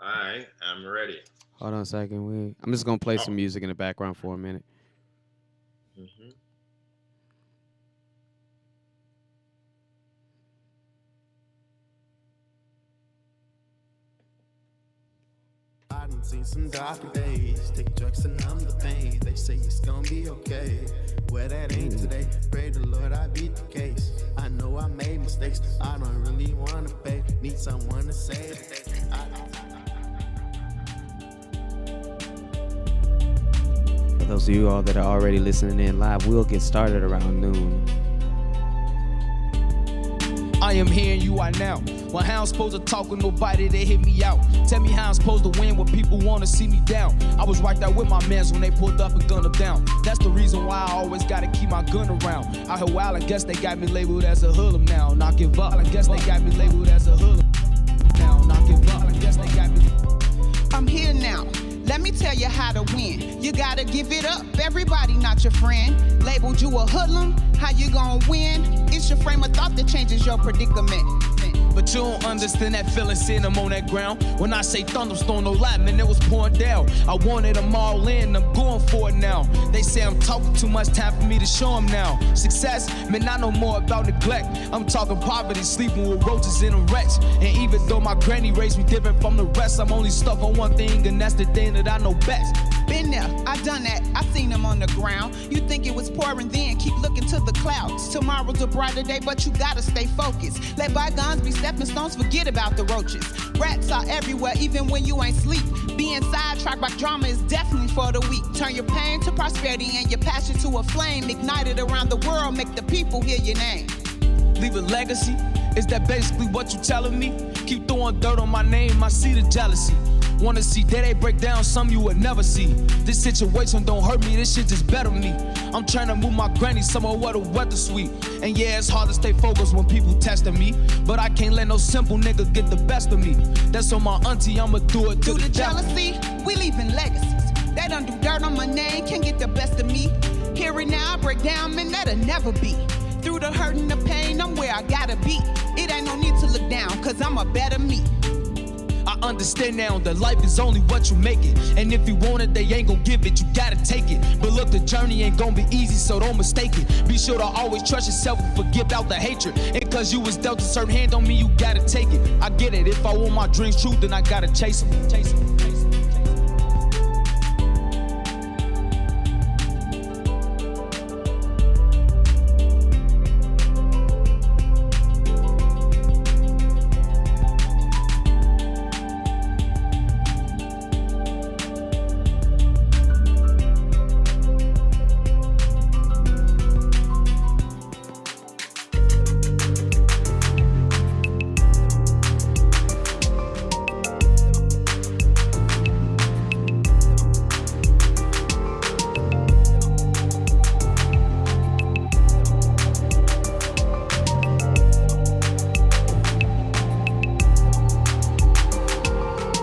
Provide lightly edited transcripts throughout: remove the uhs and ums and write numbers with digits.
I am ready. Hold on a second. I'm just gonna play Oh. some music in the background for a minute. hmm I done seen some darker days. Take drugs and numb the pain. They say it's gonna be okay. Well, that ain't today. Pray the Lord I beat the case. I know I made mistakes. I don't really wanna pay. Need someone to save. For those of you all that are already listening in live, we'll get started around noon. I am hearing you out now. Well, how I'm supposed to talk with nobody that hit me out? Tell me how I'm supposed to win when people wanna see me down. I was right there with my mans when they pulled up and gunned them down. That's the reason why I always gotta keep my gun around. Out here wild, I guess they got me labeled as a hoodlum now. Not give up, I guess they got me labeled as a hoodlum now. Not give up, I guess they got me. I'm here now. Let me tell you how to win. You gotta give it up. Everybody not your friend. Labeled you a hoodlum. How you gonna win? It's your frame of thought that changes your predicament. But you don't understand that feeling seeing them on that ground. When I say thunderstorm, no lie, man, it was pouring down. I wanted them all in, I'm going for it now. They say I'm talking too much, time for me to show them now. Success, man, I know more about neglect. I'm talking poverty, sleeping with roaches in a wretch. And even though my granny raised me different from the rest, I'm only stuck on one thing, and that's the thing that I know best. Been there, I done that, I seen them on the ground. You think it was pouring then, keep looking to the clouds. Tomorrow's a brighter day, but you gotta stay focused. Let bygones be stepping stones, forget about the roaches. Rats are everywhere, even when you ain't sleep. Being sidetracked by drama is definitely for the weak. Turn your pain to prosperity and your passion to a flame. Ignite it around the world, make the people hear your name. Leave a legacy, is that basically what you telling me? Keep throwing dirt on my name, I see the jealousy. Wanna see they break down some you would never see. This situation don't hurt me, this shit just better me. I'm trying to move my granny somewhere where the weather sweet. And yeah, it's hard to stay focused when people testing me. But I can't let no simple nigga get the best of me. That's on my auntie, I'ma do it to Through the the devil. jealousy, we leaving legacies. They done do dirt on my name, can't get the best of me. Hear it now, I break down, man, that'll never be. Through the hurt and the pain, I'm where I gotta be. It ain't no need to look down, cause I'm a better me. I understand now that life is only what you make it. And if you want it, they ain't gon' give it, you gotta take it. But look, the journey ain't gon' be easy, so don't mistake it. Be sure to always trust yourself and forgive out the hatred. And cause you was dealt a certain hand on me, you gotta take it. I get it, if I want my dreams true, then I gotta chase them. Chase them. Chase them.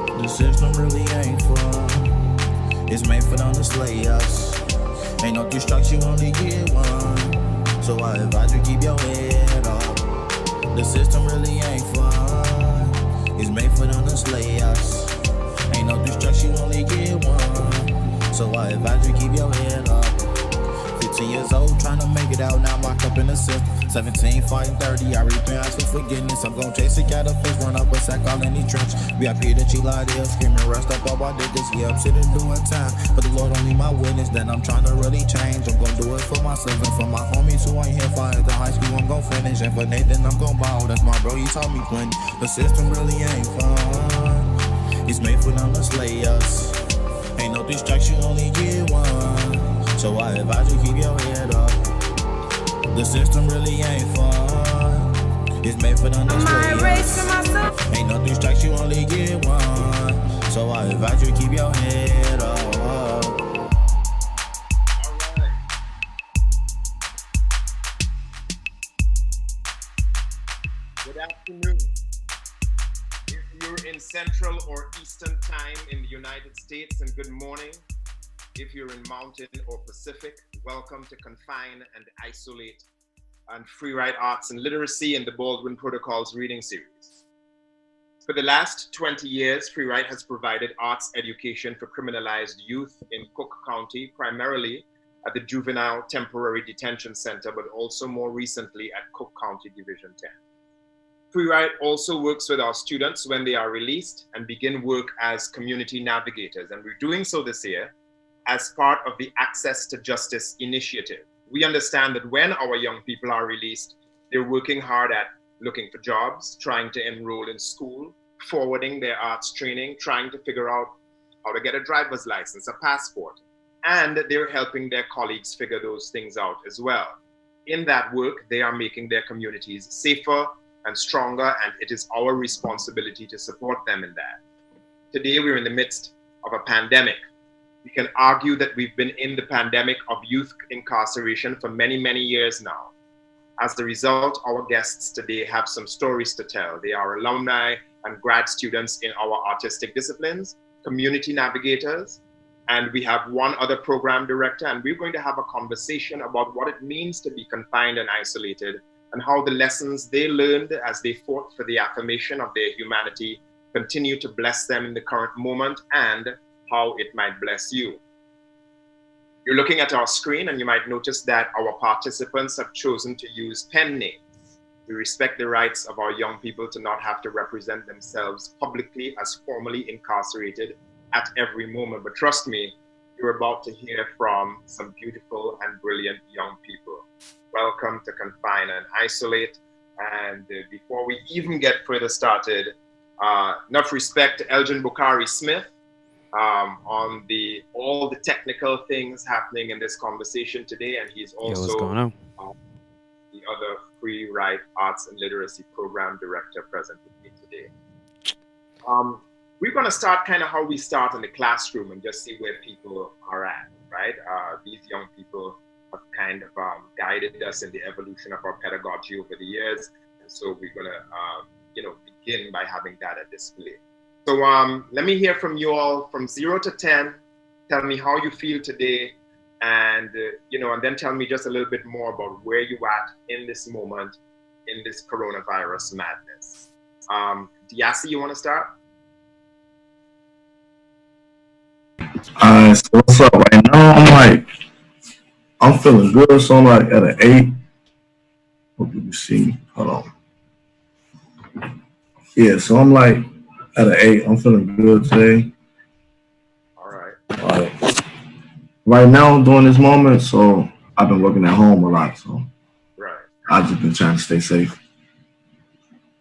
The system really ain't fun. It's made for them to slay us. Ain't no destruction, only get one. So I advise you keep your head up. The system really ain't fun. It's made for them to slay us. Ain't no destruction, only get one. So I advise you keep your head up. 15 years old, trying to make it out, now I'm locked up in the system. 17, fighting 30, I repent, ask for forgiveness. I'm gon' chase a cat up, fist, run up a sack all in the trench. VIP that you lie there, screaming, rest up all my niggas. Yeah, I'm sitting doing time, but the Lord only my witness. That I'm trying to really change. I'm gon' do it for myself and for my homies who ain't here fighting the high school. I'm gon' finish, and for Nathan, I'm gon' ball. That's my bro, he taught me plenty. The system really ain't fun. It's made for them to slay us. Ain't no distraction, only get one. So I advise you keep your head up. The system really ain't fun. It's made for them to slay us. Ain't no distraction, only get one. So I advise you keep your head up. All right. Good afternoon. If you're in Central or Eastern Time in the United States, and good morning. If you're in Mountain or Pacific, welcome to Confine and Isolate and Free Write Arts and Literacy in the Baldwin Protocols reading series. For the last 20 years, Free Right has provided arts education for criminalized youth in Cook County, primarily at the Juvenile Temporary Detention Center, but also more recently at Cook County Division 10. Free Right also works with our students when they are released and begin work as community navigators. And we're doing so this year as part of the Access to Justice initiative. We understand that when our young people are released, they're working hard at looking for jobs, trying to enroll in school, forwarding their arts training, trying to figure out how to get a driver's license, a passport, and they're helping their colleagues figure those things out as well. In that work, they are making their communities safer and stronger, and it is our responsibility to support them in that. Today, we're in the midst of a pandemic. We can argue that we've been in the pandemic of youth incarceration for many, many years now. As a result, our guests today have some stories to tell. They are alumni and grad students in our artistic disciplines, community navigators, and we have one other program director, and we're going to have a conversation about what it means to be confined and isolated, and how the lessons they learned as they fought for the affirmation of their humanity continue to bless them in the current moment, and how it might bless you. You're looking at our screen, and you might notice that our participants have chosen to use pen names. We respect the rights of our young people to not have to represent themselves publicly as formerly incarcerated at every moment. But trust me, you're about to hear from some beautiful and brilliant young people. Welcome to Confine and Isolate. And before we even get further started, enough respect to Elgin Bukhari Smith on all the technical things happening in this conversation today. And he's also what's going on? The other Free Right Arts and Literacy Program Director present with me today. We're going to start kind of how we start in the classroom and just see where people are at, right? These young people have kind of guided us in the evolution of our pedagogy over the years. And so we're going to, begin by having that at display. So let me hear from you all from 0 to 10. Tell me how you feel today. And, and then tell me just a little bit more about where you're at in this moment, in this coronavirus madness. Diasi, you want to start? So what's up right now? I'm feeling good, so I'm like at an 8. Hope you can see me. Hold on. Yeah, so I'm like at an 8. I'm feeling good today. All right. Right now, during this moment, so I've been working at home a lot, so right. I've just been trying to stay safe.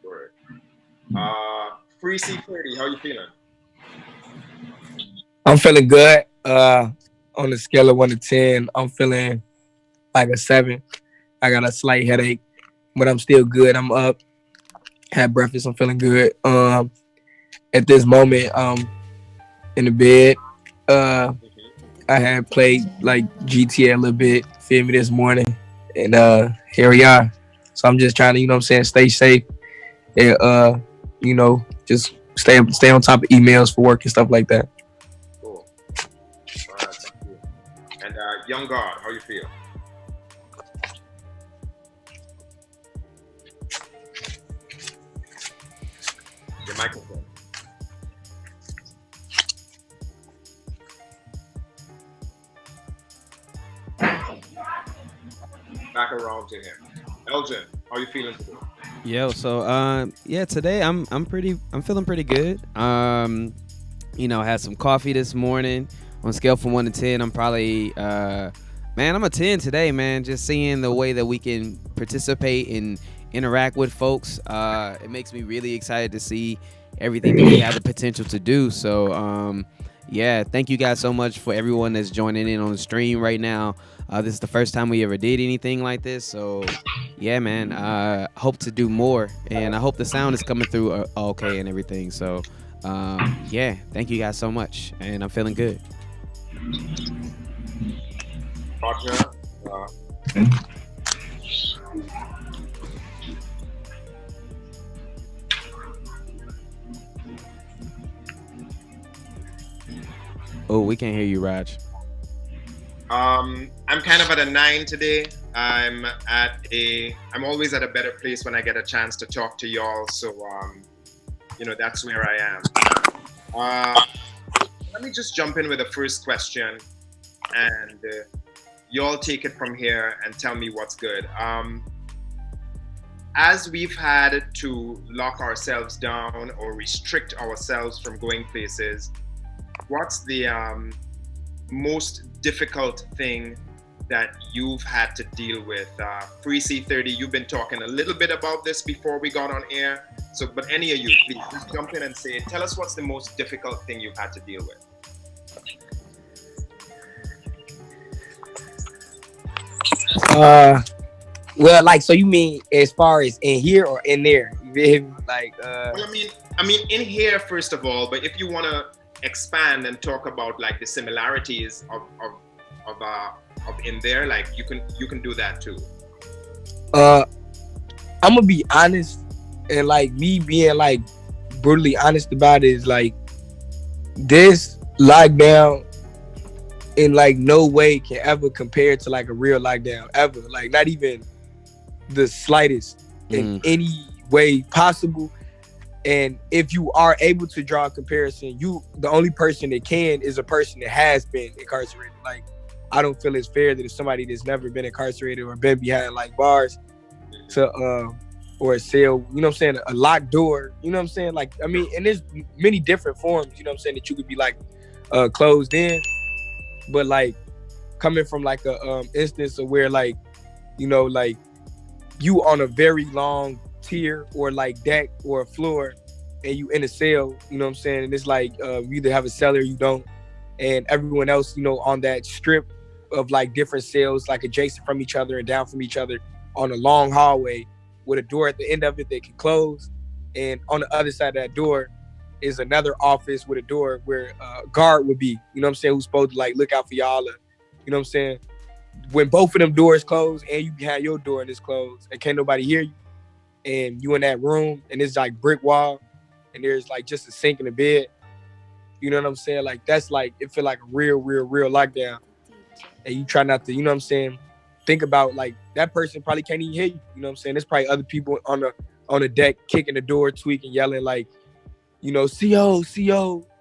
Right. Free C30, how you feeling? I'm feeling good. On the scale of 1 to 10, I'm feeling like a 7. I got a slight headache, but I'm still good. I'm up. Had breakfast. I'm feeling good. At this moment, in the bed. I had played like GTA a little bit, feel me, this morning. And here we are. So I'm just trying to, stay safe. And, just stay on top of emails for work and stuff like that. Cool. All right, thank you. And Young God, how you feel? Your microphone. Back around to him. Elgin, how you feeling today? Yo, so today I'm feeling pretty good. Had some coffee this morning. On a scale from 1 to 10, I'm probably I'm a 10 today, man. Just seeing the way that we can participate and interact with folks. It makes me really excited to see everything that we have the potential to do. So thank you guys so much for everyone that's joining in on the stream right now. This is the first time we ever did anything like this. So, yeah, man, hope to do more. And I hope the sound is coming through okay and everything. So, thank you guys so much. And I'm feeling good. Roger. Oh, we can't hear you, Raj. I'm kind of at a 9 today. I'm always at a better place when I get a chance to talk to y'all. So, that's where I am. Let me just jump in with the first question, and you all take it from here and tell me what's good. As we've had to lock ourselves down or restrict ourselves from going places, what's the most difficult thing that you've had to deal with? Free C30, you've been talking a little bit about this before we got on air. So, but any of you, please just jump in and tell us what's the most difficult thing you've had to deal with. Well, like, so you mean as far as in here or in there? You feel me? Like, Well, I mean, in here first of all. But if you want to expand and talk about like the similarities of in there, like you can do that too. I'm gonna be honest, and like me being like brutally honest about it is like this lockdown in like no way can ever compare to like a real lockdown ever. Like not even the slightest in any way possible. And if you are able to draw a comparison, the only person that can is a person that has been incarcerated. Like I don't feel it's fair that if somebody that's never been incarcerated or been behind like bars to or a cell, you know what I'm saying, a locked door, you know what I'm saying? Like, I mean, and there's many different forms, you know what I'm saying, that you could be like closed in. But like coming from like a instance of where like, you know, like you on a very long tier or like deck or a floor and you in a cell, you know what I'm saying? And it's like you either have a cell or you don't. And everyone else, you know, on that strip of like different cells, like adjacent from each other and down from each other on a long hallway with a door at the end of it that can close. And on the other side of that door is another office with a door where a guard would be, you know what I'm saying, who's supposed to like look out for y'all, or, you know what I'm saying? When both of them doors close and you have your door and it's closed and can't nobody hear you, and you in that room and it's like brick wall and there's like just a sink in the bed, you know what I'm saying? Like that's like, it feel like a real lockdown. And you try not to, you know what I'm saying, think about like that person probably can't even hear you, you know what I'm saying? There's probably other people on the deck kicking the door, tweaking, yelling like, you know, CO,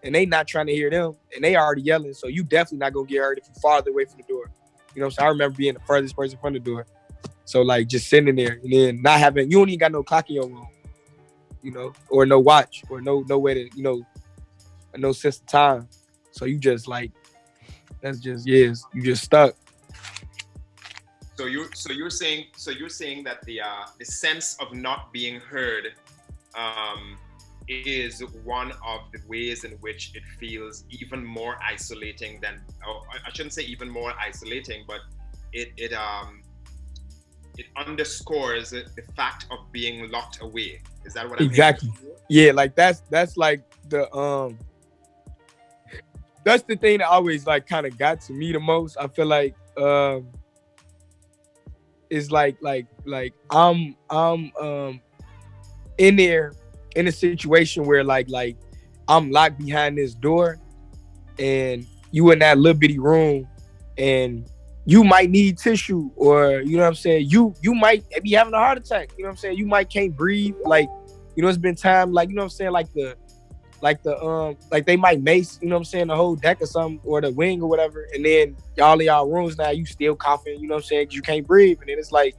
and they not trying to hear them and they already yelling. So you definitely not gonna get hurt if you're farther away from the door. You know what I'm saying? I remember being the furthest person from the door. So like just sitting there and then not having, you don't even got no clock in your room, you know, or no watch or no way to, you know, no sense of time. So you just like, that's just, you just stuck. So you're saying that the sense of not being heard is one of the ways in which it feels even more isolating than, or I shouldn't say even more isolating, but it underscores the fact of being locked away. Is that what I'm exactly? Yeah, like that's like the that's the thing that always like kind of got to me the most. I feel like is like I'm in there in a situation where like I'm locked behind this door and you in that little bitty room and you might need tissue, or you know what I'm saying, you might be having a heart attack, you know what I'm saying, you might can't breathe, like, you know, it's been time, like, you know what I'm saying, like they might mace, you know what I'm saying, the whole deck or something, or the wing or whatever, and then y'all in y'all rooms now, you still coughing, you know what I'm saying, 'cause you can't breathe, and then it's like,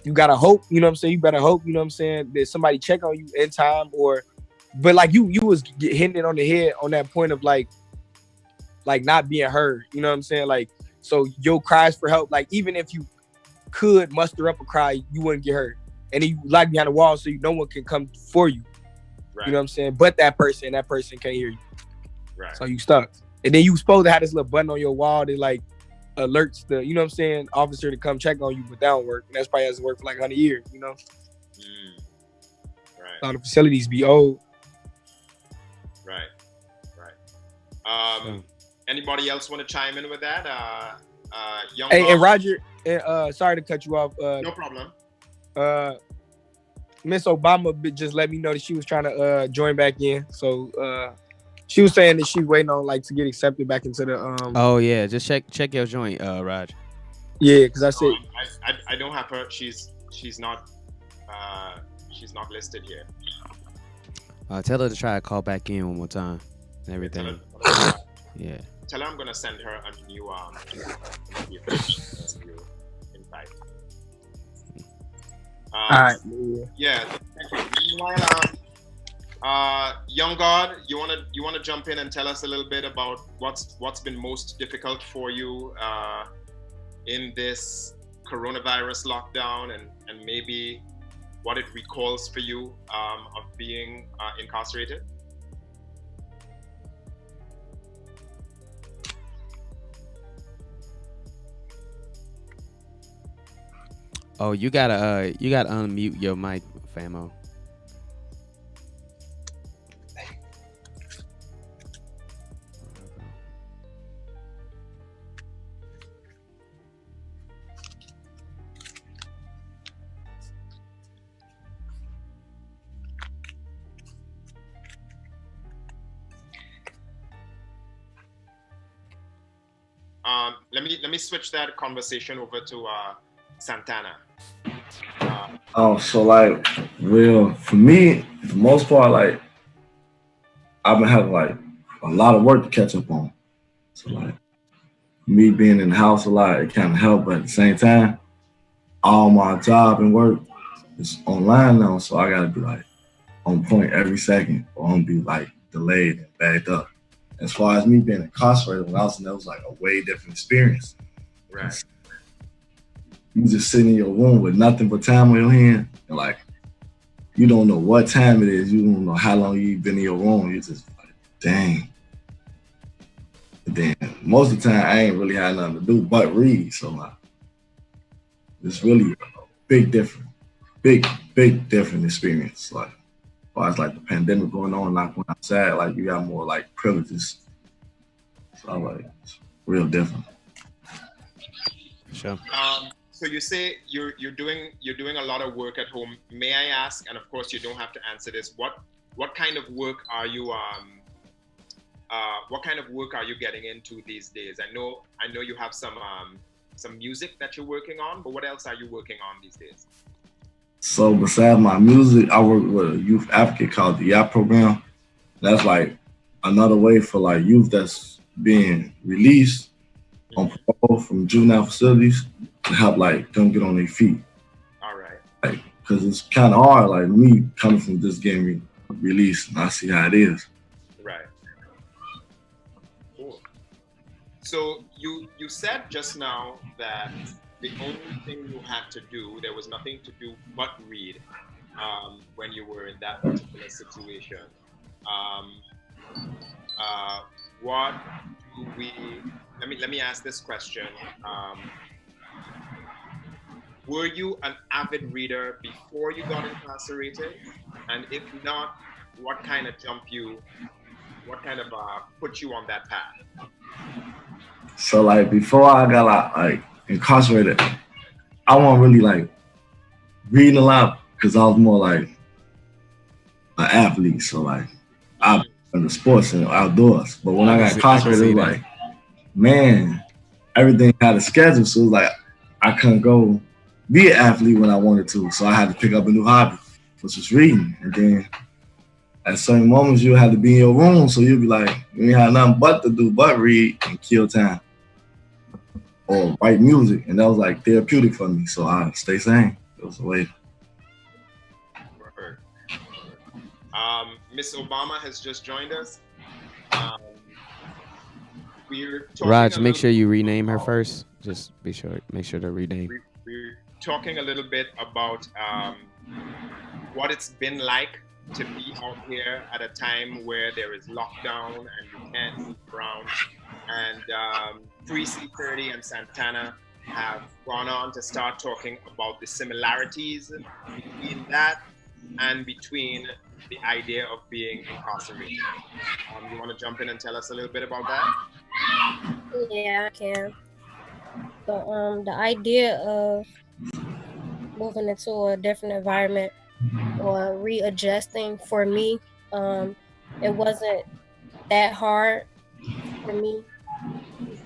you gotta hope, you know what I'm saying, you better hope, you know what I'm saying, that somebody check on you in time, but like you was hitting it on the head on that point of like not being heard, you know what I'm saying, like, so your cries for help, like even if you could muster up a cry, you wouldn't get heard, and then you locked behind the wall, so no one can come for you. Right. You know what I'm saying? But that person can't hear you. Right. So you stuck. And then you supposed to have this little button on your wall that like alerts the, you know what I'm saying, officer to come check on you, but that don't work. And that's probably hasn't worked for like 100 years, you know? Right. A lot of facilities be old. Right. Anybody else want to chime in with that? Young hey, Bob? and Roger, sorry to cut you off. No problem. Miss Obama just let me know that she was trying to join back in. So she was saying that she's waiting on like to get accepted back into the Oh yeah, just check your joint, Raj. Yeah, because I said I don't have her. She's not listed here. Tell her to try to call back in one more time and everything. Yeah. Tell her I'm gonna send her a new invite. All right. Yeah. Thank you. Meanwhile, Young God, you wanna jump in and tell us a little bit about what's been most difficult for you in this coronavirus lockdown, and maybe what it recalls for you of being incarcerated? Oh, you gotta unmute your mic, Famo. Let me switch that conversation over to Santana. So like, well, for me, for the most part, like, I've been having like a lot of work to catch up on. So like, me being in the house a lot, it kind of helped, but at the same time, all my job and work is online now, so I gotta be like on point every second, or I'm gonna be like delayed and backed up. As far as me being incarcerated, when I was in there, it was like a way different experience. Right. You just sitting in your room with nothing but time on your hand, and like, you don't know what time it is. You don't know how long you've been in your room. You're just like, dang. And then most of the time, I ain't really had nothing to do but read. So like, it's really a big difference experience. Like, as far as like the pandemic going on, not going outside, like you got more like privileges. So I like, it's real different. Sure. So you say you're doing a lot of work at home. May I ask, and of course you don't have to answer this, what kind of work are you getting into these days? I know you have some music that you're working on, but what else are you working on these days? So besides my music, I work with a youth advocate called the YAP program. That's like another way for like youth that's being released on parole from juvenile facilities to help like them get on their feet. All right. Like, cause it's kind of hard, like me coming from just getting released, and I see how it is. Right. Cool. So you said just now that the only thing you had to do, there was nothing to do but read when you were in that particular situation. What do we? Let me ask this question. Were you an avid reader before you got incarcerated? And if not, what kind of put you on that path? So like before I got like incarcerated, I wasn't really like reading a lot because I was more like an athlete. So like I in the sports and outdoors. But when I got incarcerated, it was like, man, everything had a schedule. So it was like I couldn't go be an athlete when I wanted to. So I had to pick up a new hobby, which was reading. And then at certain moments you had to be in your room. So you'd be like, you ain't had nothing but to do but read and kill time. Or write music. And that was like therapeutic for me. So I stay sane. It was a way. Miss Obama has just joined us. We're Raj, make sure you rename her first. Just make sure to rename. We're talking a little bit about what it's been like to be out here at a time where there is lockdown and you can't move around. And Free C30 and Santana have gone on to start talking about the similarities between that and between the idea of being incarcerated. You want to jump in and tell us a little bit about that? Yeah, I can. So, the idea of moving into a different environment or readjusting for me, it wasn't that hard for me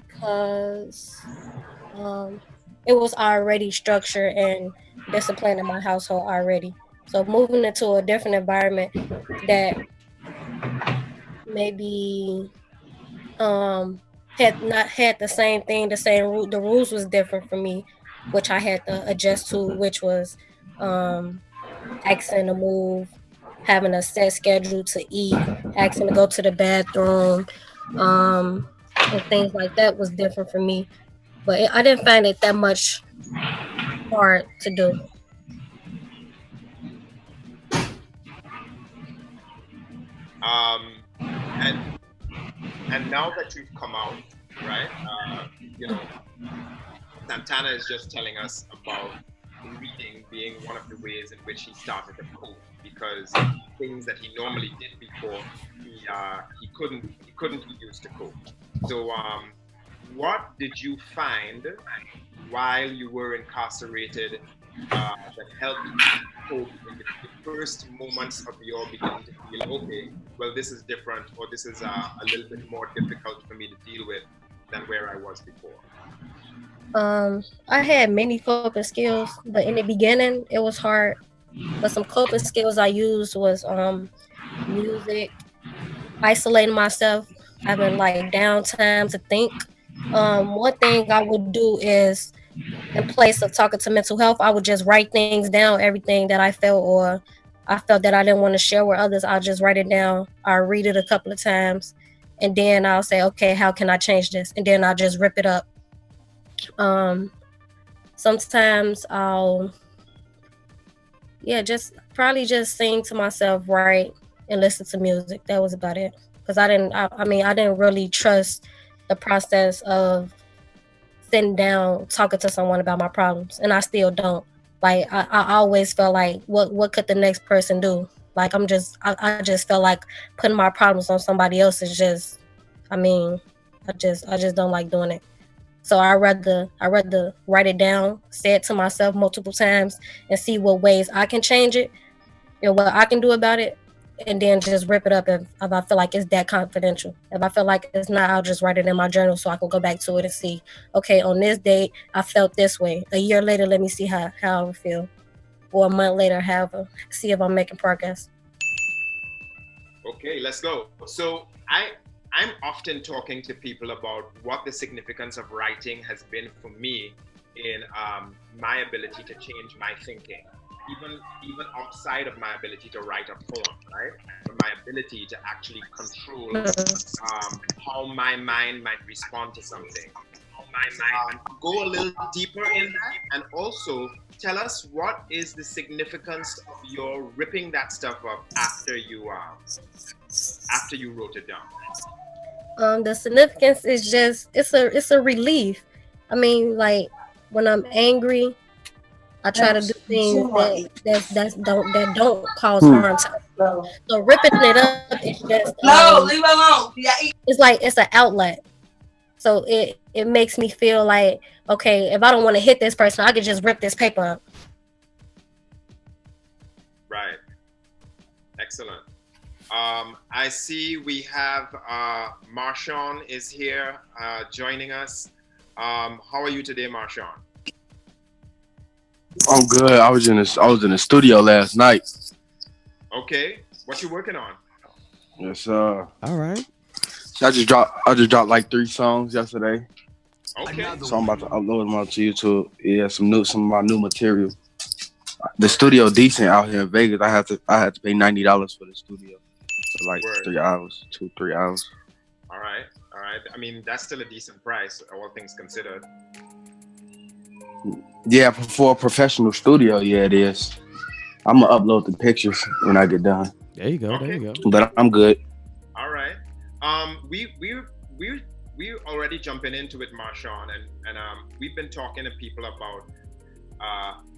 because it was already structured and disciplined in my household already. So moving into a different environment that maybe had not had the same thing, the rules was different for me, which I had to adjust to, which was asking to move, having a set schedule to eat, asking to go to the bathroom, and things like that was different for me. But I didn't find it that much hard to do. And now that you've come out, right? Santana is just telling us about reading being one of the ways in which he started to cope, because things that he normally did before he couldn't use to cope. So what did you find while you were incarcerated that helped you cope in the first moments of your beginning to feel, okay, well, this is different, or this is a little bit more difficult for me to deal with than where I was before? I had many coping skills, but in the beginning it was hard. But some coping skills I used was music, isolating myself, having like downtime to think. One thing I would do is, in place of talking to mental health, I would just write things down, everything that I felt or I felt that I didn't want to share with others. I'll just write it down. I'll read it a couple of times, and then I'll say, okay, how can I change this? And then I'll just rip it up. Sometimes I'll just sing to myself, write, and listen to music. That was about it. Because I didn't really trust the process of sitting down, talking to someone about my problems, and I still don't. Like I always felt like, what could the next person do? Like I just felt like putting my problems on somebody else is just, I just don't like doing it. So I rather write it down, say it to myself multiple times, and see what ways I can change it and what I can do about it, and then just rip it up if I feel like it's that confidential. If I feel like it's not, I'll just write it in my journal so I can go back to it and see, okay, on this date, I felt this way. A year later, let me see how I feel. Or a month later, see if I'm making progress. Okay, let's go. So I'm often talking to people about what the significance of writing has been for me in my ability to change my thinking, even outside of my ability to write a poem, right? But my ability to actually control how my mind might respond to something. Go a little deeper in that, and also tell us what is the significance of your ripping that stuff up after you wrote it down. The significance is just it's a relief. I mean, like when I'm angry, I try to do things that don't cause harm to me. So ripping it up is just leave it alone. It's like it's an outlet. So it makes me feel like, okay, if I don't want to hit this person, I could just rip this paper up. Right. Excellent. I see we have Marshawn is here joining us. How are you today, Marshawn? I'm good. I was in the studio last night. Okay. What you working on? Yes, All right. So I just dropped like 3 songs yesterday. Okay. So I'm about to upload them onto YouTube. Yeah, some of my new material. The studio decent out here in Vegas. I had to pay $90 for the studio for like 3 hours, 2-3 hours. All right. I mean, that's still a decent price, all things considered. Yeah, for a professional studio, yeah, it is. I'm gonna upload the pictures when I get done. There you go. Okay. There you go. But I'm good. All right. We already jumping into it, Marshawn, and we've been talking to people about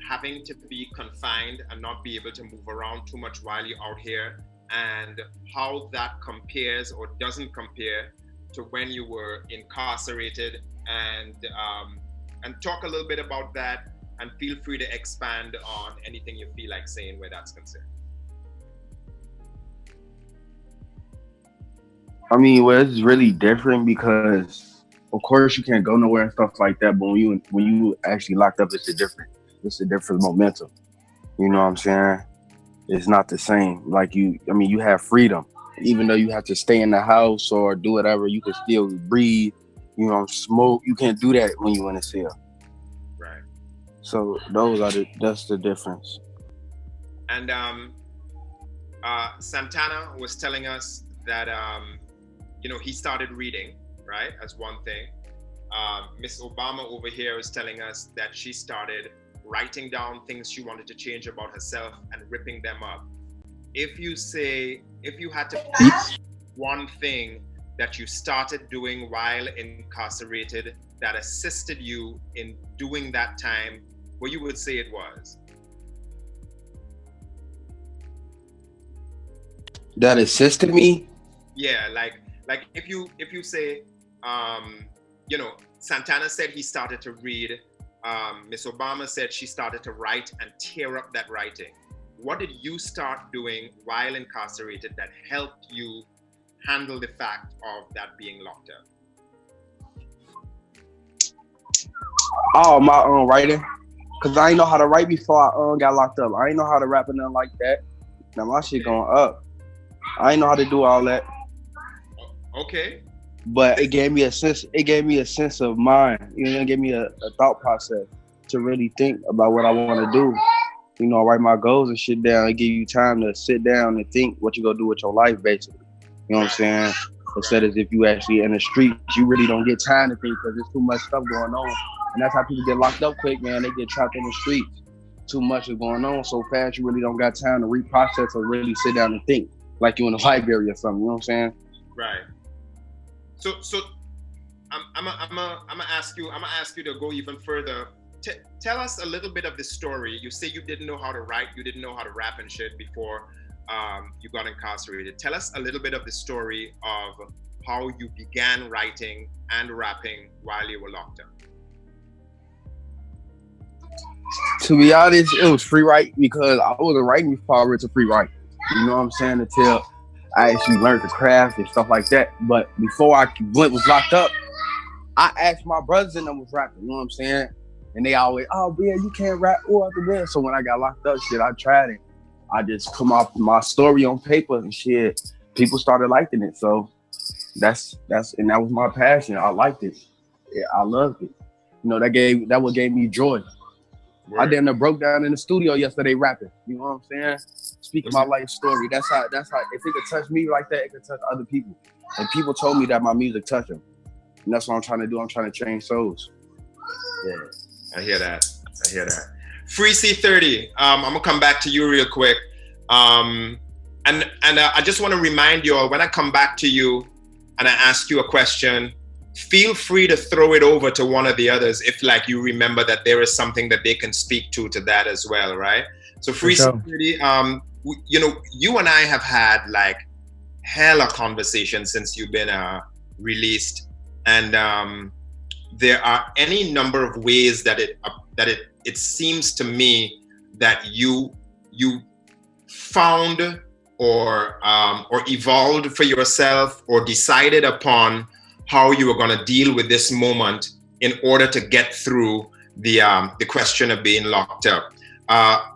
having to be confined and not be able to move around too much while you're out here, and how that compares or doesn't compare to when you were incarcerated, and talk a little bit about that, and feel free to expand on anything you feel like saying where that's concerned. I mean, well, it's really different because, of course, you can't go nowhere and stuff like that. But when you actually locked up, it's a different momentum. You know what I'm saying? It's not the same. Like you have freedom even though you have to stay in the house or do whatever, you can still breathe, smoke. You can't do that when you're in a cell. Right. So that's the difference. And Santana was telling us that he started reading, right, as one thing. Miss Obama over here is telling us that she started writing down things she wanted to change about herself and ripping them up. If you had to pick one thing that you started doing while incarcerated that assisted you in doing that time, what you would say it was? That assisted me? Yeah, like if you say, Santana said he started to read. Miss Obama said she started to write and tear up that writing. What did you start doing while incarcerated that helped you handle the fact of that being locked up? Oh, my writing, cause I ain't know how to write before I got locked up. I ain't know how to rap or nothing like that. Now my shit going up. I ain't know how to do all that. Okay. But it gave me a sense. It gave me a sense of mind. It gave me a thought process to really think about what I want to do. Write my goals and shit down. It give you time to sit down and think what you gonna do with your life, basically. You know what I'm saying? Instead of if you actually in the streets, you really don't get time to think because there's too much stuff going on. And that's how people get locked up quick, man. They get trapped in the streets. Too much is going on so fast, you really don't got time to reprocess or really sit down and think like you in a library or something. You know what I'm saying? Right. So I'm gonna ask you to go even further. Tell us a little bit of the story. You say you didn't know how to write, you didn't know how to rap and shit before you got incarcerated. Tell us a little bit of the story of how you began writing and rapping while you were locked up. To be honest, it was free write because I wasn't writing before I went to free write. You know what I'm saying? Until I actually learned the craft and stuff like that. But before I was locked up, I asked my brothers and them was rapping. You know what I'm saying? And they always, oh, yeah, you can't rap. So when I got locked up, shit, I tried it. I just come off my story on paper and shit. People started liking it. So that was my passion. I liked it. Yeah, I loved it. That what gave me joy. Word. I damn near broke down in the studio yesterday rapping. You know what I'm saying? Speaking my life story. That's how. If it could touch me like that, it could touch other people. And people told me that my music touched them. And that's what I'm trying to do. I'm trying to change souls. Yeah, I hear that. Free C30. I'm gonna come back to you real quick. And I just want to remind you all, when I come back to you and I ask you a question, feel free to throw it over to one of the others if you remember that there is something that they can speak to that as well, right? So Free C30, you and I have had hella conversations since you've been released, and there are any number of ways that it seems to me that you found or evolved for yourself or decided upon how you were going to deal with this moment in order to get through the question of being locked up.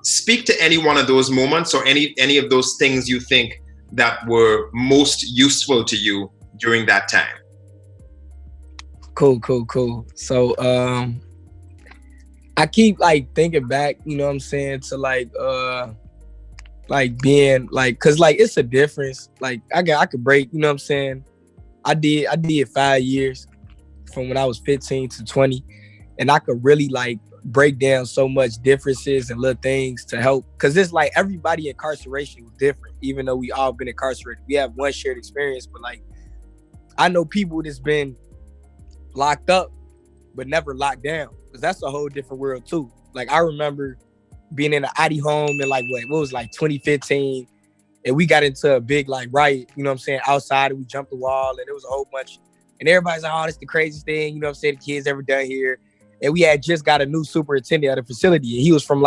Speak to any one of those moments or any of those things you think that were most useful to you during that time. Cool. So I keep thinking back, you know what I'm saying, to being cause it's a difference. I could break, you know what I'm saying? I did 5 years from when I was 15 to 20, and I could really break down so much differences and little things to help. Cause it's everybody incarceration was different, even though we all been incarcerated. We have one shared experience, but I know people that's been locked up, but never locked down. Cause that's a whole different world too. I remember being in an ID home in 2015. And we got into a big riot, you know what I'm saying, outside, and we jumped the wall, and it was a whole bunch. And everybody's like, oh, this is the craziest thing, you know what I'm saying, the kids ever done here. And we had just got a new superintendent at the facility, and he was from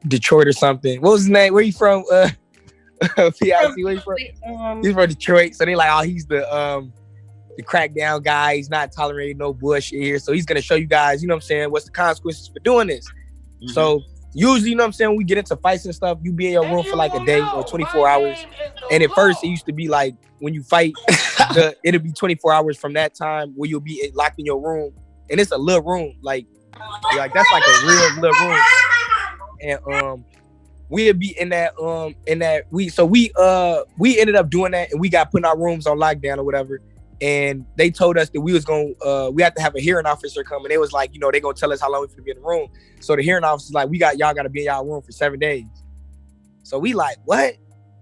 Detroit or something. What was his name? Where you from? PIC, where you from? He's from Detroit. So they oh, he's the crackdown guy. He's not tolerating no bullshit here. So he's gonna show you guys, you know what I'm saying, what's the consequences for doing this. Mm-hmm. So usually, you know what I'm saying, when we get into fights and stuff, you be in your room for like a day or 24 hours. And at first, it used to be like, when you fight, it'll be 24 hours from that time where you'll be locked in your room. And it's a little room. Like that's like a real little room. And we'll be in that, we ended up doing that, and we got put in our rooms on lockdown or whatever. And they told us that we was we had to have a hearing officer come, and they was like, you know, they gonna tell us how long we finna be in the room. So the hearing officer's like, y'all gotta be in y'all room for 7 days. So we like, what?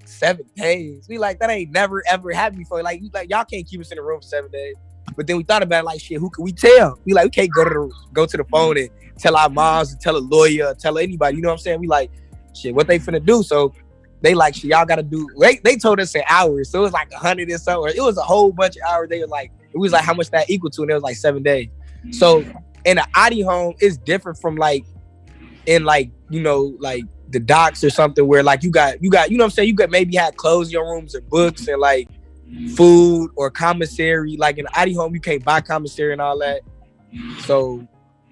7 days? We like, that ain't never ever happened before. Like y'all can't keep us in the room for 7 days. But then we thought about it, like, shit, who can we tell? We like, we can't go to the phone and tell our moms, and tell a lawyer, tell anybody. You know what I'm saying? We like, shit, what they finna do? So they like, shit, y'all gotta do. They told us in hours, so it was like 100 or so. It was a whole bunch of hours. They were like, it was like how much that equal to, and it was like 7 days. So in an Adi home, it's different from like in like, you know, like the docks or something where like you got, you know what I'm saying? You got maybe had clothes in your rooms and books and like food or commissary. Like in an Adi home, you can't buy commissary and all that. So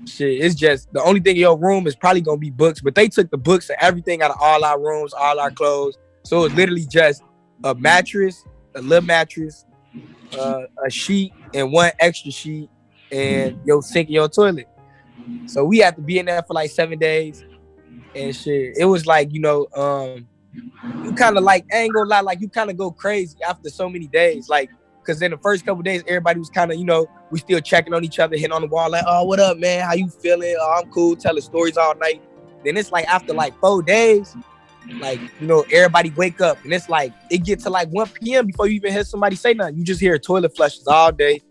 shit, it's just the only thing in your room is probably gonna be books, but they took the books and everything out of all our rooms, all our clothes. So it's literally just a mattress, a little mattress, a sheet, and one extra sheet, and your sink and your toilet. So we have to be in there for like 7 days, and shit. It was like, you know, you kind of like, I ain't gonna lie, like you kind of go crazy after so many days, like. Because in the first couple of days, everybody was kind of, you know, we still checking on each other, hitting on the wall, like, oh, what up, man? How you feeling? Oh, I'm cool, telling stories all night. Then it's like after like 4 days, like, you know, everybody wake up. And it's like, it gets to like 1 p.m. before you even hear somebody say nothing. You just hear toilet flushes all day.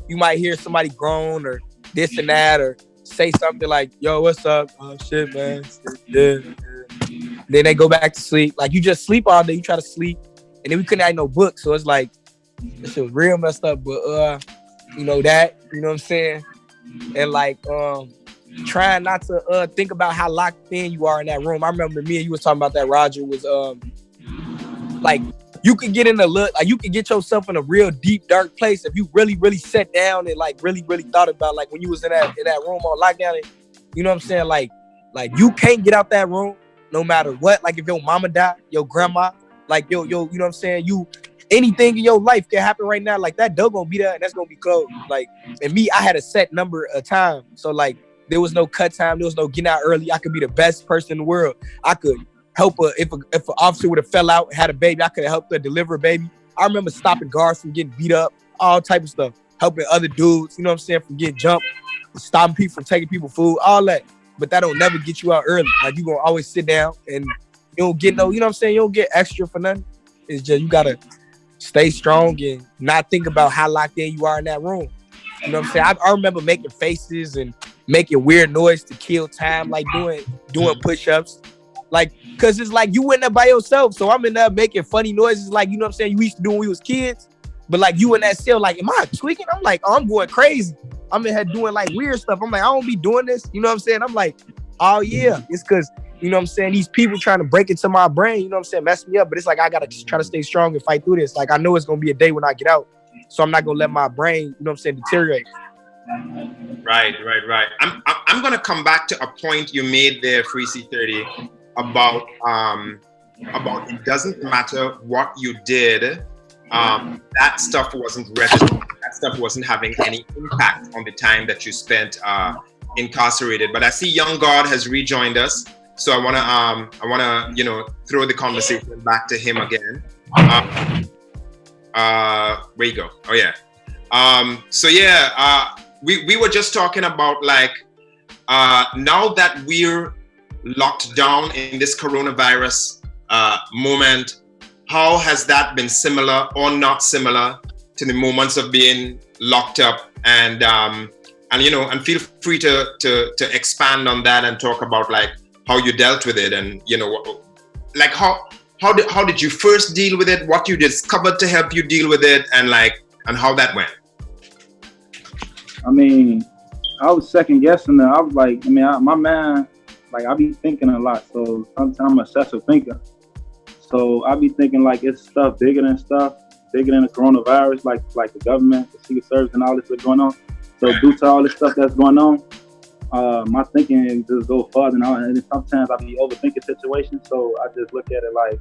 You might hear somebody groan or this and that, or say something like, yo, what's up? Oh, shit, man. Yeah. Then they go back to sleep. Like, you just sleep all day. You try to sleep. And then we couldn't have no books. So it's like, this shit was real messed up, but you know that, you know what I'm saying? And like trying not to think about how locked in you are in that room. I remember me and you was talking about that, Roger, was like you could get in like you could get yourself in a real deep dark place if you really, really sat down and like really, really thought about like when you was in that room on lockdown, and, you know what I'm saying? Like you can't get out that room no matter what. Like if your mama died, your grandma, like yo, you know what I'm saying? Anything in your life can happen right now. Like that door gonna be there and that's gonna be closed. Like, and me, I had a set number of time. So like there was no cut time. There was no getting out early. I could be the best person in the world. I could help if an officer would have fell out and had a baby, I could have helped her deliver a baby. I remember stopping guards from getting beat up, all type of stuff. Helping other dudes, you know what I'm saying, from getting jumped, stopping people from taking people food, all that. But that don't never get you out early. Like you gonna always sit down and you don't get no, you know what I'm saying? You don't get extra for nothing. It's just, you gotta stay strong and not think about how locked in you are in that room. You know what I'm saying? I remember making faces and making weird noise to kill time, like doing push-ups. Like, cause it's like you in there by yourself. So I'm in there making funny noises, like, you know what I'm saying, you used to do when we was kids. But like you in that cell, like, am I tweaking? I'm like, oh, I'm going crazy. I'm in here doing like weird stuff. I'm like, I don't be doing this. You know what I'm saying? I'm like, oh yeah, it's cause, you know what I'm saying, these people trying to break into my brain, you know what I'm saying, mess me up. But it's like, I got to just try to stay strong and fight through this. Like, I know it's going to be a day when I get out. So I'm not going to let my brain, you know what I'm saying, deteriorate. Right. I'm going to come back to a point you made there, Free C30, about it doesn't matter what you did. That stuff wasn't registered. That stuff wasn't having any impact on the time that you spent incarcerated. But I see Young God has rejoined us. So I wanna, you know, throw the conversation back to him again. Where you go? Oh yeah. So yeah, we were just talking about like now that we're locked down in this coronavirus moment, how has that been similar or not similar to the moments of being locked up? And you know, and feel free to expand on that and talk about like how you dealt with it, and you know, like how did you first deal with it, what you discovered to help you deal with it, and how that went. I mean, I was second guessing it. I was like, my man, like I be thinking a lot, so sometimes I'm an obsessive thinker. So I be thinking like it's stuff bigger than the coronavirus, like the government, the Secret Service, and all this that's going on. So due to all this stuff that's going on, my thinking just go further, and sometimes I be overthinking situations. So I just look at it like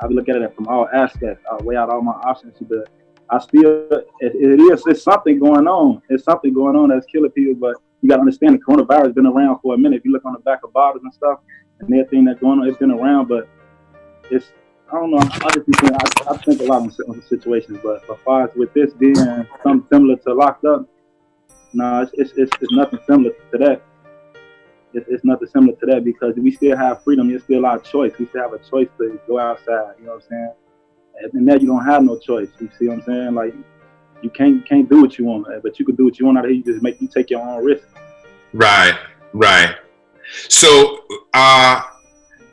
I look at it from all aspects. I weigh out all my options, but I still it's something going on. It's something going on that's killing people. But you got to understand the coronavirus has been around for a minute. If you look on the back of bottles and stuff, and everything that's going on, it's been around, but it's I don't know. I think a lot on situations, but as far as with this being something similar to locked up, no, it's nothing similar to that. It's nothing similar to that because we still have freedom. There's still our choice. We still have a choice to go outside. You know what I'm saying? And now you don't have no choice. You see what I'm saying? Like you can't do what you want, but you can do what you want out here. You take your own risk. Right. So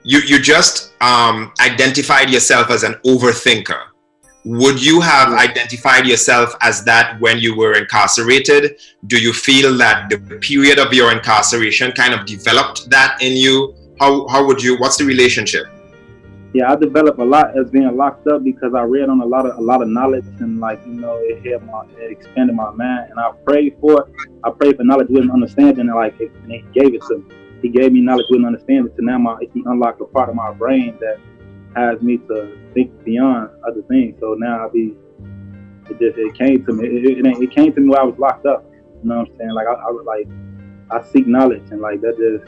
you just identified yourself as an overthinker. Would you have identified yourself as that when you were incarcerated? Do you feel that the period of your incarceration kind of developed that in you? How would you? What's the relationship? Yeah, I developed a lot as being locked up because I read on a lot of knowledge and it expanded my mind, and I prayed for it. I prayed for knowledge, wisdom, understanding, and he gave it to me. He gave me knowledge, wisdom, understanding. So now he unlocked a part of my brain that has me to think beyond other things. So now it came to me. It came to me while I was locked up. You know what I'm saying? I seek knowledge, and that's just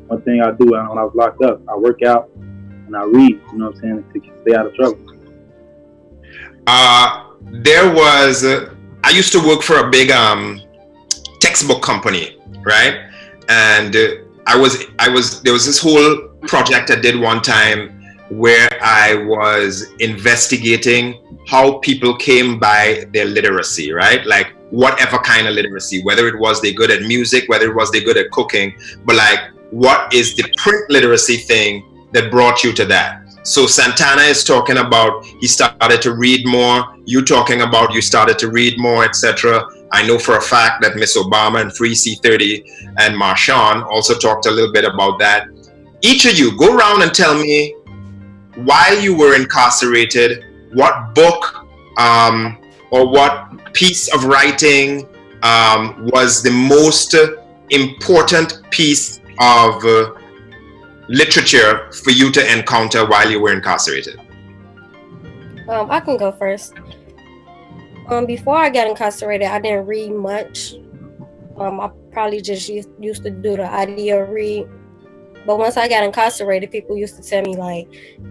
one thing I do when I was locked up. I work out and I read. You know what I'm saying, to stay out of trouble. I used to work for a big textbook company, right? And there was this whole project I did one time where I was investigating how people came by their literacy, right? Like whatever kind of literacy, whether it was they're good at music, whether it was they're good at cooking, but what is the print literacy thing that brought you to that? So Santana is talking about he started to read more, you talking about you started to read more, etc. I know for a fact that Miss Obama and Free C30 and Marshawn also talked a little bit about that. Each of you, go around and tell me, while you were incarcerated, what book or what piece of writing was the most important piece of literature for you to encounter while you were incarcerated? I can go first. Before I got incarcerated, I didn't read much. I probably just used to do the audio read. But once I got incarcerated, people used to tell me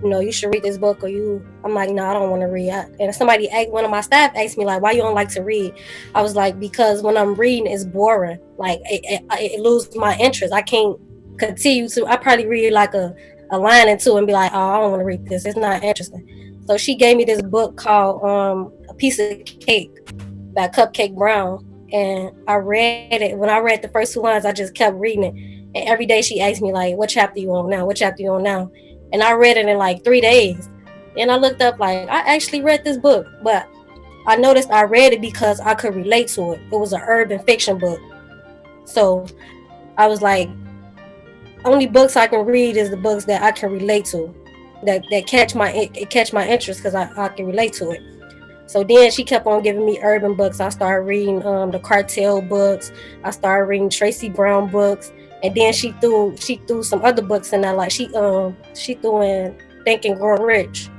you should read this book, I'm like, no, I don't want to read. And one of my staff asked me why you don't like to read? I was like, because when I'm reading, it's boring. It loses my interest. I can't continue to. I probably read a line or two and be like, oh, I don't want to read this. It's not interesting. So she gave me this book called A Piece of Cake by Cupcake Brown. And I read it. When I read the first 2 lines, I just kept reading it. And every day she asked me what chapter you on now? What chapter you on now? And I read it in 3 days. And I looked up I actually read this book, but I noticed I read it because I could relate to it. It was an urban fiction book. So I was like, only books I can read is the books that I can relate to, that catch my interest because I can relate to it. So then she kept on giving me urban books. I started reading the Cartel books. I started reading Tracy Brown books. And then she threw some other books in there, she threw in Think and Grow Rich.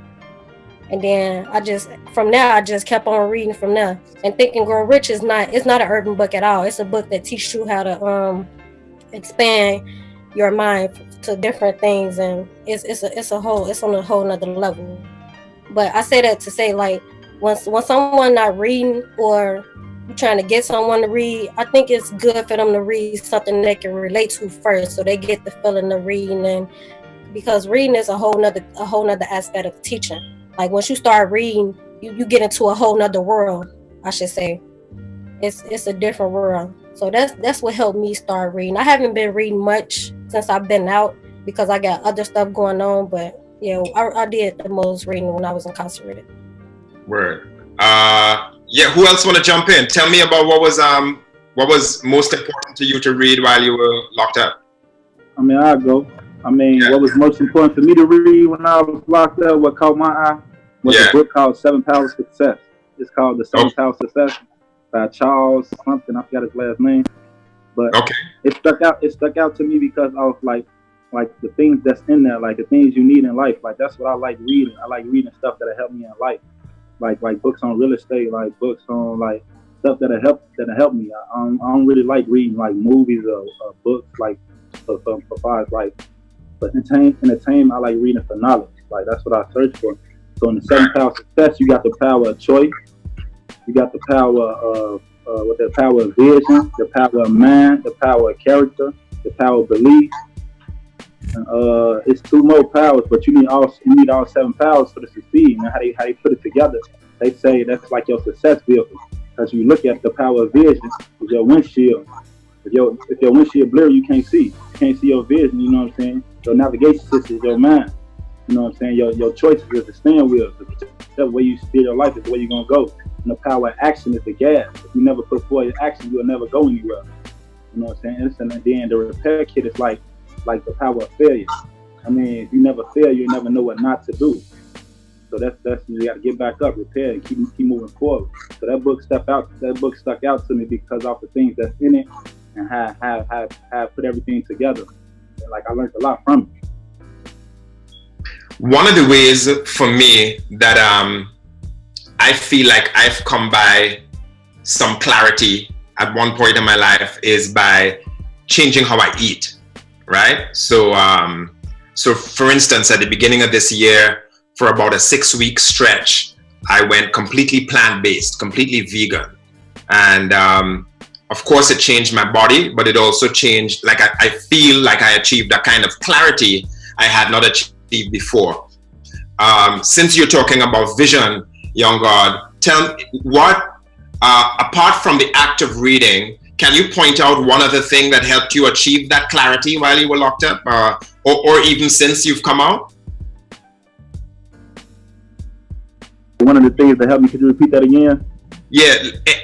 And then I just kept on reading from there. And Think and Grow Rich it's not an urban book at all. It's a book that teaches you how to expand your mind to different things, and it's on a whole nother level. But I say that to say when someone not reading or trying to get someone to read, I think it's good for them to read something they can relate to first, so they get the feeling of reading. And because reading is a whole nother aspect of teaching. Once you start reading, you get into a whole nother world. I should say, it's a different world. So that's what helped me start reading. I haven't been reading much since I've been out because I got other stuff going on. But yeah, I did the most reading when I was incarcerated. Word. Who else want to jump in? Tell me about what was most important to you to read while you were locked up. I'll go. What was most important for me to read when I was locked up, what caught my eye, was a book called 7 Powers of Success. It's called The 7 Powers of Success by Charles something. I forgot his last name. But Okay. it stuck out to me because I was like the things that's in there, like the things you need in life. Like that's what I like reading. I like reading stuff that'll help me in life. Like books on real estate, like books on like stuff that'll help me. I don't really like reading like movies or books like for like, but entertainment I like reading for knowledge. Like that's what I search for. So in the 7 power of success, you got the power of choice, you got the power of the power of vision, the power of mind, the power of character, the power of belief. It's 2 more powers, but you need all 7 powers for to succeed. And how they put it together, they say that's like your success vehicle. Because you look at the power of vision is your windshield. If your windshield blurry, you can't see. You can't see your vision. You know what I'm saying? Your navigation system is your mind. You know what I'm saying? Your choices is the steering wheel. The way you steer your life is the way you're gonna go. And the power of action is the gas. If you never put forward your action, you'll never go anywhere. You know what I'm saying? And then the repair kit is like the power of failure. I mean, if you never fail, you never know what not to do. So that's you got to get back up, repair, and keep moving forward. So that book stuck out to me because of the things that's in it and how put everything together. And like I learned a lot from it. One of the ways for me that I feel like I've come by some clarity at one point in my life is by changing how I eat, right? So for instance, at the beginning of this year, for about a 6-week stretch, I went completely plant-based, completely vegan. And of course it changed my body, but it also changed, like I feel like I achieved a kind of clarity I had not achieved before. Since you're talking about vision, young God, tell me what, apart from the act of reading, can you point out one other thing that helped you achieve that clarity while you were locked up, or even since you've come out? One of the things that helped me, could you repeat that again? Yeah,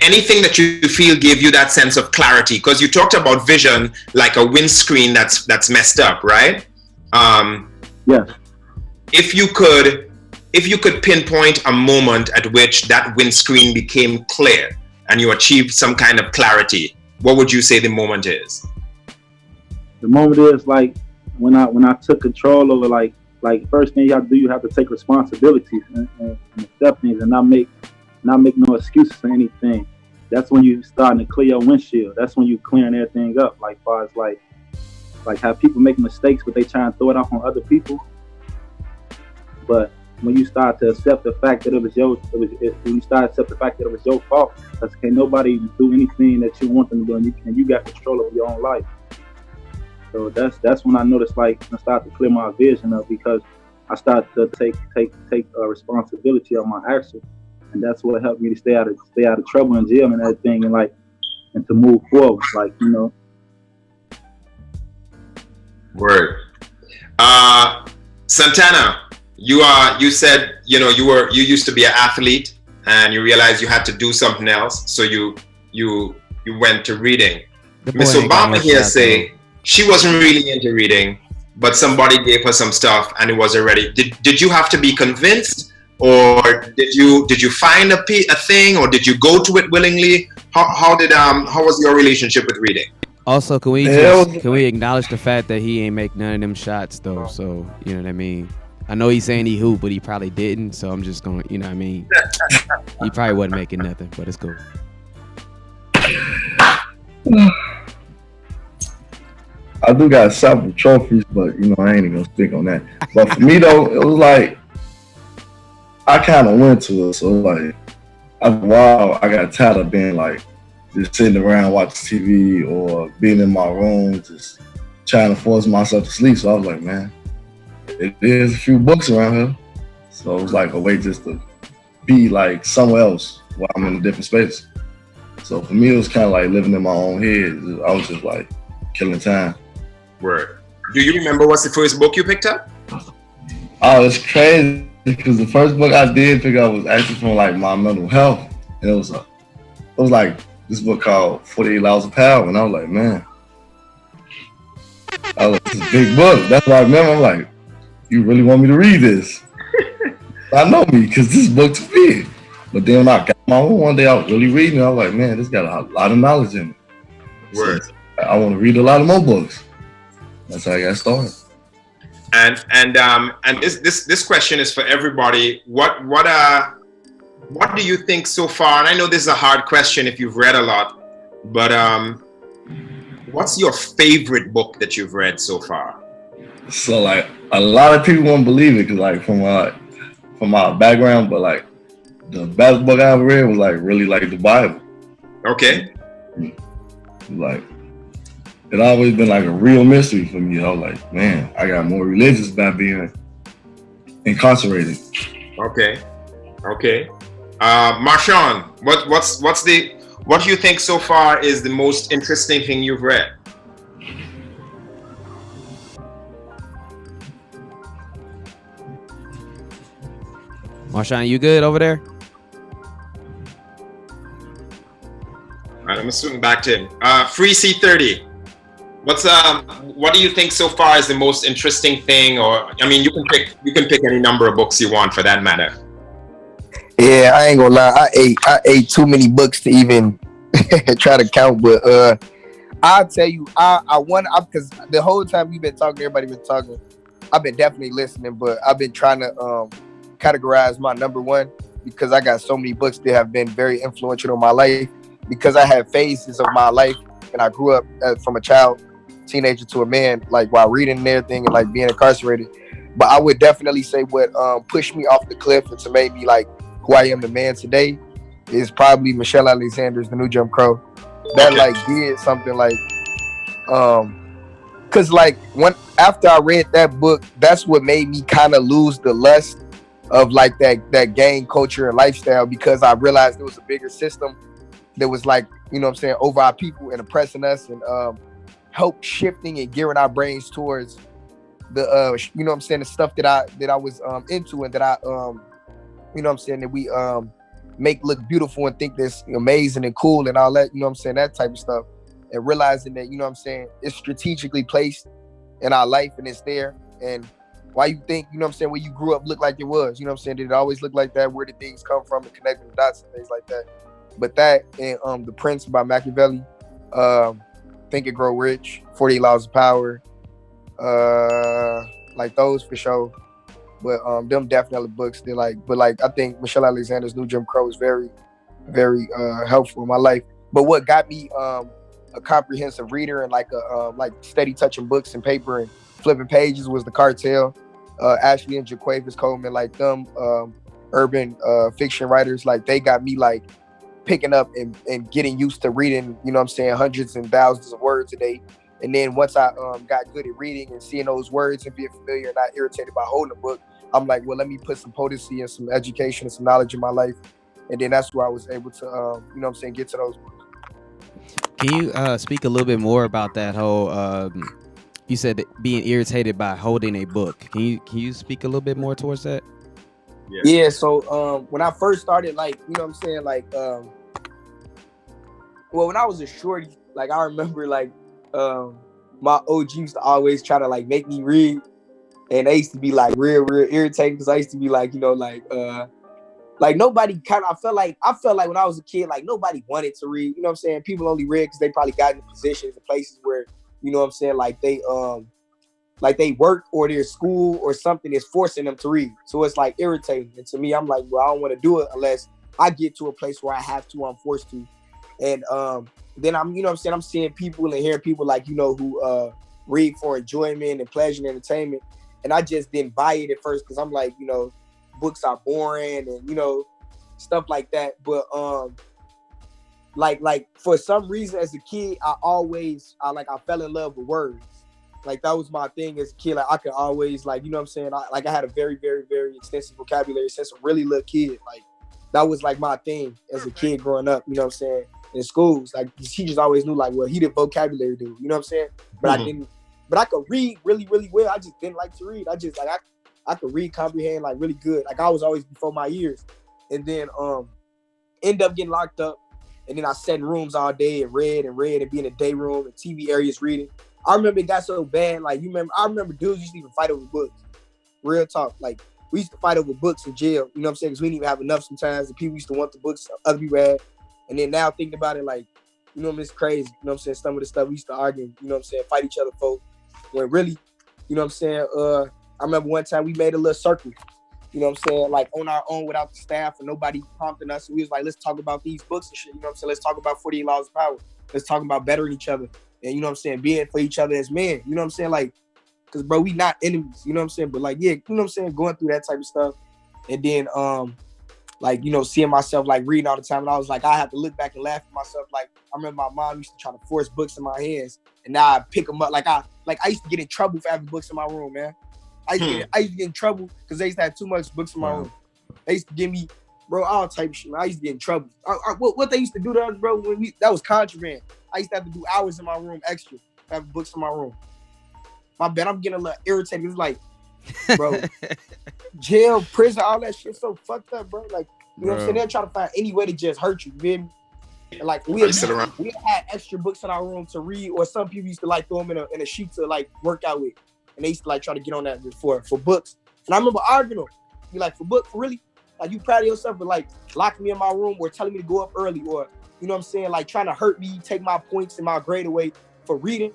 anything that you feel gave you that sense of clarity, because you talked about vision like a windscreen that's messed up, right? Yes. If you could pinpoint a moment at which that windscreen became clear and you achieved some kind of clarity, what would you say the moment is? The moment is like when I took control over like first thing you have to do, you have to take responsibilities and accept things and not make no excuses for anything. That's when you starting to clear your windshield. That's when you clearing everything up. Like far as like how people make mistakes, but they try and throw it off on other people. But when you start to accept the fact that it was your fault, because can't nobody do anything that you want them to do, and you got control over your own life. So that's when I noticed, like, I started to clear my vision up, because I started to take responsibility of my actions, and that's what helped me to stay out of trouble in jail and everything, and to move forward, like, you know. Word. Santana, you said, you know, you used to be an athlete and you realized you had to do something else, so you went to reading. Miss Obama here say she wasn't really into reading, but somebody gave her some stuff and it was already. Did you have to be convinced, or did you find a thing, or did you go to it willingly? How was your relationship with reading? Also, can we acknowledge the fact that he ain't make none of them shots though? So you know what I mean. I know he's saying he hooped, but he probably didn't. So I'm just going, you know what I mean. He probably wasn't making nothing, but it's cool. I do got several trophies, but you know I ain't even gonna speak on that. But for me though, it was like I kind of went to it. So like after a while, I got tired of being like just sitting around watching TV or being in my room just trying to force myself to sleep. So I was like, man, there's a few books around here. So it was like a way just to be like somewhere else while I'm in a different space. So for me, it was kind of like living in my own head. I was just like killing time. Word. Do you remember what's the first book you picked up? Oh, it's crazy because the first book I did pick up was actually from like my mental health, and it was like this book called 48 Laws of Power, and I was like, man, this is a big book. That's what I remember. I'm like, you really want me to read this? I know me because this book's big. But then when I got my own one day, I was really reading it. I was like, man, this got a lot of knowledge in it. Word. I want to read a lot of more books. That's how I got started. And this question is for everybody. What do you think so far? And I know this is a hard question if you've read a lot, but what's your favorite book that you've read so far? So like a lot of people won't believe it because like from my background, but like the best book I ever read was like really like the Bible. Okay. Like it always been like a real mystery for me. I was like, man, I got more religious by being incarcerated. Okay. Marshawn, what do you think so far is the most interesting thing you've read? Marshawn, you good over there? All right, I'm switching back to him. Free C30. What do you think so far is the most interesting thing? Or I mean, you can pick any number of books you want for that matter. Yeah, I ain't gonna lie. I ate too many books to even try to count. But I'll tell you, I want because the whole time we've been talking, everybody been talking. I've been definitely listening, but I've been trying to categorize my number one because I got so many books that have been very influential in my life. Because I had phases of my life, and I grew up from a child, teenager to a man, like while reading and everything, and like being incarcerated. But I would definitely say what pushed me off the cliff and to make me like who I am, the man today, is probably Michelle Alexander's The New Jim Crow. That like did something like, cause like after I read that book, that's what made me kind of lose the lust of like that gang culture and lifestyle, because I realized there was a bigger system that was like, you know what I'm saying, over our people and oppressing us and help shifting and gearing our brains towards the you know what I'm saying, the stuff that I was into and that I you know what I'm saying, that we make look beautiful and think that's amazing and cool and all that, you know what I'm saying, that type of stuff. And realizing that, you know what I'm saying, it's strategically placed in our life and it's there. And why you think, you know what I'm saying, where you grew up looked like it was, you know what I'm saying, did it always look like that? Where did things come from and connecting the dots and things like that? But that and The Prince by Machiavelli, Think and Grow Rich, 48 Laws of Power, like those for sure. But them definitely books. They're like, but like I think Michelle Alexander's New Jim Crow is very, very helpful in my life. But what got me a comprehensive reader and like a like steady touching books and paper and flipping pages was The Cartel. Ashley and Jaquavis Coleman, like them urban fiction writers, like they got me like picking up and getting used to reading, you know what I'm saying, hundreds and thousands of words a day. And then once I got good at reading and seeing those words and being familiar and not irritated by holding a book, I'm like, well, let me put some potency and some education and some knowledge in my life. And then that's where I was able to, you know what I'm saying, get to those books. Can you speak a little bit more about that whole, you said that being irritated by holding a book. Can you speak a little bit more towards that? Yeah, so when I first started, like, you know what I'm saying, like, well, when I was a shorty, like, I remember, like, my OG used to always try to, like, make me read, and they used to be, like, real irritating, because I used to be, like, you know, like nobody kind of, I felt like when I was a kid, like, nobody wanted to read, you know what I'm saying? People only read because they probably got in positions and places where, you know what I'm saying, like, they work or their school or something is forcing them to read. So it's like irritating. And to me, I'm like, well, I don't want to do it unless I get to a place where I have to, I'm forced to. And then I'm, you know what I'm saying, I'm seeing people and hearing people like, you know, who read for enjoyment and pleasure and entertainment. And I just didn't buy it at first because I'm like, you know, books are boring and, you know, stuff like that. But like for some reason as a kid, I fell in love with words. Like that was my thing as a kid. Like I could always, like, you know what I'm saying? I had a very, very, very extensive vocabulary since a really little kid. Like that was like my thing as a kid growing up, you know what I'm saying? In schools, like the teachers always knew like, well, he the vocabulary dude, you know what I'm saying? But I didn't, but I could read really, really well. I just didn't like to read. I just like, I could read, comprehend like really good. Like I was always before my years. And then end up getting locked up. And then I sat in rooms all day and read and be in a day room and TV areas reading. I remember it got so bad. Like I remember dudes used to even fight over books. Real talk. Like we used to fight over books in jail. You know what I'm saying? Because we didn't even have enough sometimes. And people used to want the books other people had. And then now thinking about it, like You know what I mean? It's crazy. You know what I'm saying? Some of the stuff we used to argue, you know what I'm saying, fight each other for. When really, you know what I'm saying, I remember one time we made a little circle, you know what I'm saying, like on our own without the staff and nobody prompting us. We was like, let's talk about these books and shit, you know what I'm saying? Let's talk about 48 Laws of Power. Let's talk about bettering each other. And you know what I'm saying, being for each other as men. You know what I'm saying? Like, because, bro, we not enemies, you know what I'm saying? But like, yeah, you know what I'm saying, going through that type of stuff. And then, like, you know, seeing myself like reading all the time, and I was like, I have to look back and laugh at myself. Like, I remember my mom used to try to force books in my hands, and now I pick them up. Like I used to get in trouble for having books in my room, man. I used to get in trouble because they used to have too much books in my room. They used to give me, bro, all type of shit, man. I used to get in trouble. What they used to do to us, bro, that was contraband. I used to have to do hours in my room extra, having books in my room. My bad, I'm getting a little irritated. It's like, bro, jail, prison, all that shit so fucked up, bro. Like, you know what I'm saying? They're trying to find any way to just hurt you, feel me? And like, we had extra books in our room to read, or some people used to like throw them in a sheet to like work out with. And they used to like try to get on that for books. And I remember arguing them. Be like, for book, for really? Like, you proud of yourself, but like locking me in my room or telling me to go up early, or, you know what I'm saying, like trying to hurt me, take my points and my grade away for reading.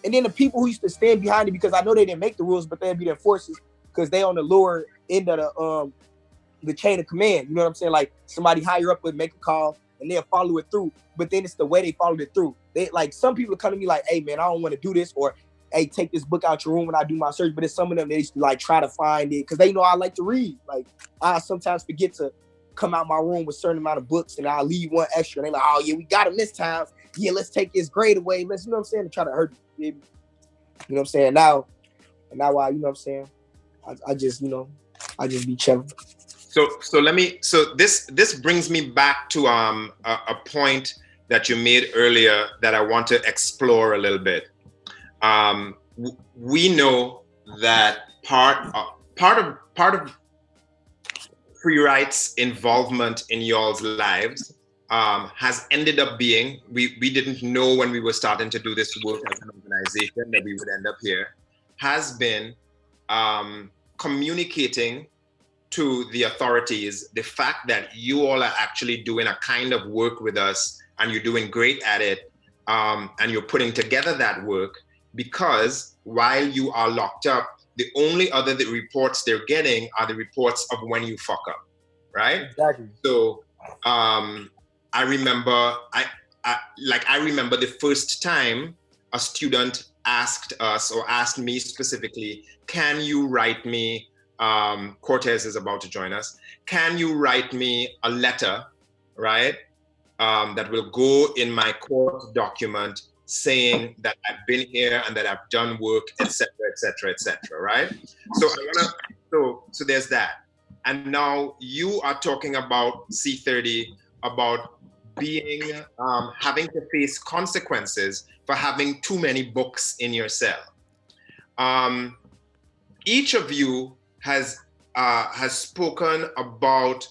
And then the people who used to stand behind it, because I know they didn't make the rules, but they'd be the enforcers because they on the lower end of the chain of command. You know what I'm saying? Like, somebody higher up would make a call and they'll follow it through. But then it's the way they followed it through. They like, some people come to me like, hey man, I don't want to do this, or hey, take this book out your room when I do my search. But it's some of them, they used to like try to find it because they know I like to read. Like, I sometimes forget to come out my room with a certain amount of books, and I'll leave one extra. And they're like, oh yeah, we got him this time. Yeah, let's take his grade away. Let's, you know what I'm saying, to try to hurt me. You know what I'm saying? Now I, you know what I'm saying, I just, you know, I just be chilling. So this brings me back to a point that you made earlier that I want to explore a little bit. We know that part of free rights involvement in y'all's lives has ended up being, we didn't know when we were starting to do this work as an organization that we would end up here, has been communicating to the authorities the fact that you all are actually doing a kind of work with us, and you're doing great at it, and you're putting together that work, because while you are locked up, the only other reports they're getting are the reports of when you fuck up, right? Exactly. So I remember the first time a student asked us, or asked me specifically, can you write me, Cortez is about to join us, can you write me a letter, right, that will go in my court document saying that I've been here and that I've done work, etc., right? So there's that. And now you are talking about C30, about being, having to face consequences for having too many books in your cell. Each of you has spoken about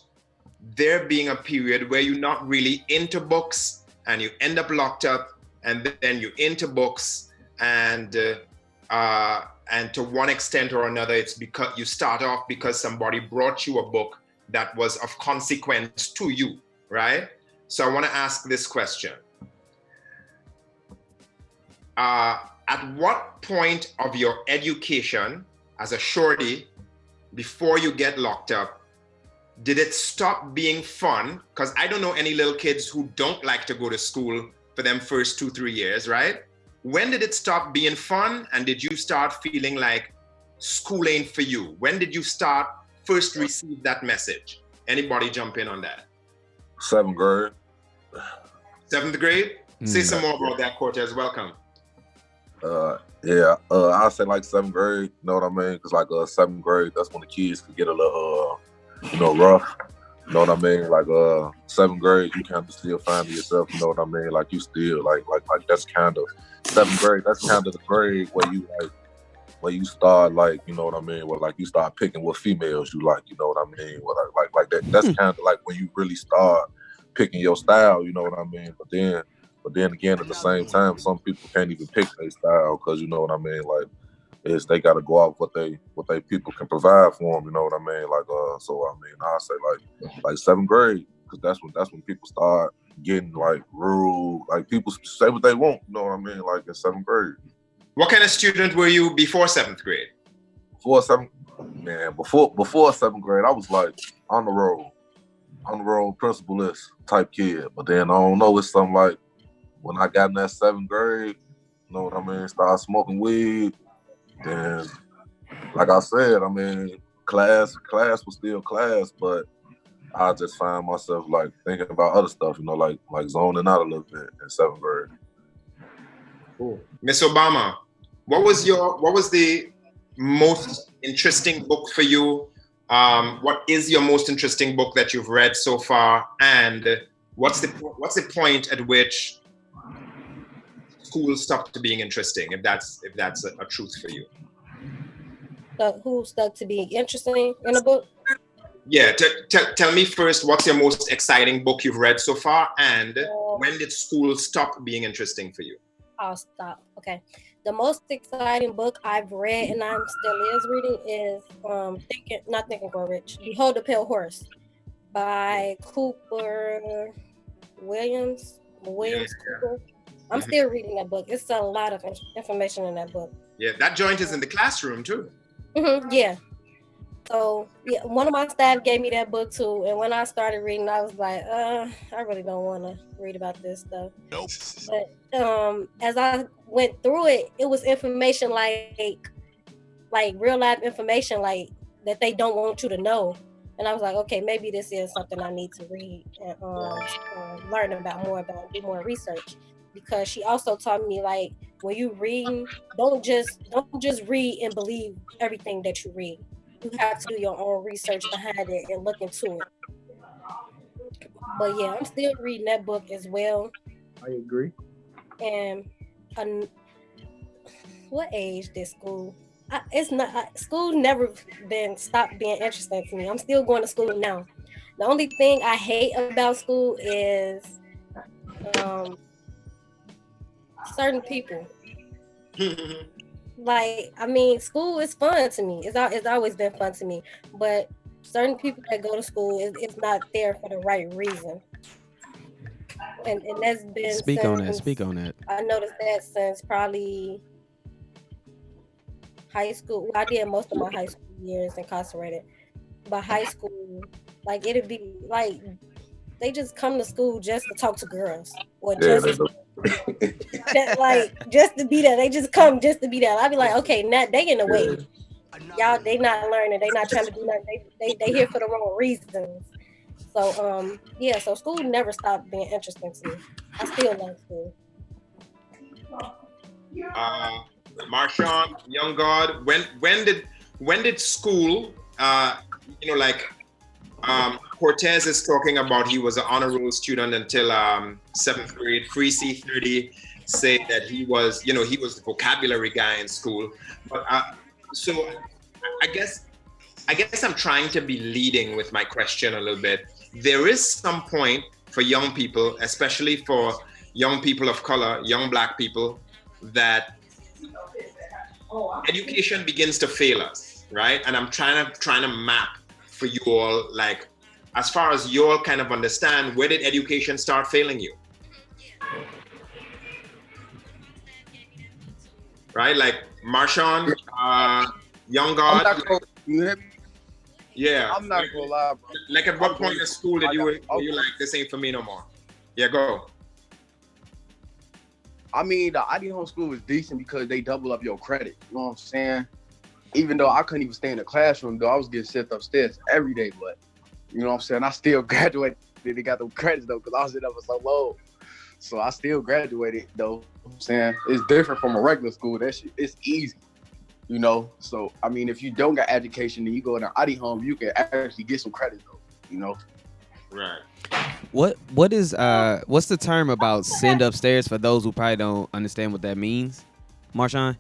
there being a period where you're not really into books and you end up locked up, and then you're into books, and to one extent or another, it's because you start off because somebody brought you a book that was of consequence to you, right? So I want to ask this question. At what point of your education as a shorty, before you get locked up, did it stop being fun? Because I don't know any little kids who don't like to go to school for them first 2-3 years, right? When did it stop being fun? And did you start feeling like school ain't for you? When did you start first receive that message? Anybody jump in on that? 7th grade. 7th grade? Say some more about that, Cortez. Welcome. I'll say like 7th grade, you know what I mean? Because like 7th grade, that's when the kids could get a little, rough. You know what I mean? Like 7th grade, you kind of still finding yourself. You know what I mean? Like you still like that's kind of 7th grade. That's kind of the grade where you start like, you know what I mean? Where like you start picking what females you like. You know what I mean? Where like that. That's kind of like when you really start picking your style. You know what I mean? But then again, at the same time, some people can't even pick their style because, you know what I mean? Like, they got to go out what they people can provide for them. You know what I mean? Like, so I mean, I say like 7th grade, because that's when people start getting like rude. Like people say what they want, you know what I mean? Like in 7th grade. What kind of student were you before 7th grade? Before 7th grade, I was like on the road principalist type kid. But then I don't know, it's something like when I got in that 7th grade, you know what I mean, started smoking weed. Then, like I said, I mean, class was still class, but I just find myself like thinking about other stuff, you know, like zoning out a little bit in 7th grade. Cool. Miss Obama, what was the most interesting book for you? What is your most interesting book that you've read so far? And what's the point at which school stopped being interesting, if that's a truth for you? Who stuck to be interesting in a book? Yeah, tell me first, what's your most exciting book you've read so far, and when did school stop being interesting for you? I'll stop. Okay. The most exciting book I've read and I'm still reading is Think and Grow Rich, Behold the Pale Horse by Cooper Williams. Cooper. I'm still reading that book. It's a lot of information in that book. Yeah, that joint is in the classroom too. Yeah. So yeah, one of my staff gave me that book too, and when I started reading, I was like, I really don't want to read about this stuff. Nope. But as I went through it, it was information like real life information, like that they don't want you to know. And I was like, okay, maybe this is something I need to read and learn more about, do more research. Because she also taught me, like, when you read, don't just read and believe everything that you read. You have to do your own research behind it and look into it. But yeah, I'm still reading that book as well. I agree. And what age did school? School never stopped being interesting to me. I'm still going to school now. The only thing I hate about school is certain people. Like, I mean, school is fun to me. It's always been fun to me. But certain people that go to school, it's not there for the right reason. And that's been Speak on that. I noticed that since probably high school. I did most of my high school years incarcerated. But high school, like, it'd be like they just come to school just to talk to girls or just just to be there. They just come just to be there. I'd be like, okay, now they in the way. Y'all, they not learning. They not trying to do nothing. They here for the wrong reasons. So yeah. So school never stopped being interesting to me. I still like school. Marshawn, Young God, when did school? Cortez is talking about he was an honor roll student until 7th grade. Free C30 said that he was the vocabulary guy in school. But so I guess I'm trying to be leading with my question a little bit. There is some point for young people, especially for young people of color, young Black people, that education begins to fail us, right? And I'm trying to map for you all, like, as far as you all kind of understand, where did education start failing you? Right, like Marshawn, Young God. Yeah. I'm not gonna lie, bro. Like, at what point in school did you like, this ain't for me no more? Yeah, go. I mean, the ID homeschool was decent because they double up your credit. You know what I'm saying? Even though I couldn't even stay in the classroom, though, I was getting sent upstairs every day. But you know what I'm saying? I still graduated. They got them credits though, because I was in there for so low. So I still graduated though. You know what I'm saying? It's different from a regular school. That shit, it's easy. You know? So I mean, if you don't got education and you go in an ID home, you can actually get some credit though. You know? Right. What is what's the term about send upstairs for those who probably don't understand what that means, Marshawn?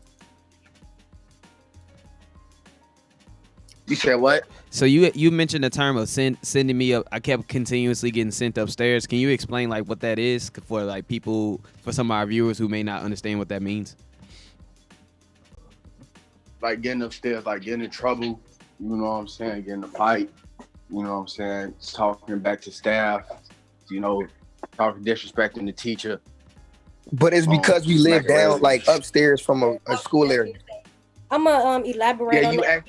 You said what? So you mentioned the term of sending me up. I kept continuously getting sent upstairs. Can you explain like what that is for like people, for some of our viewers who may not understand what that means? Like getting upstairs, like getting in trouble. You know what I'm saying? Getting in a fight. You know what I'm saying? Talking back to staff. You know, talking, disrespecting the teacher. But it's because we live down like upstairs from a school area. I'm gonna elaborate on that.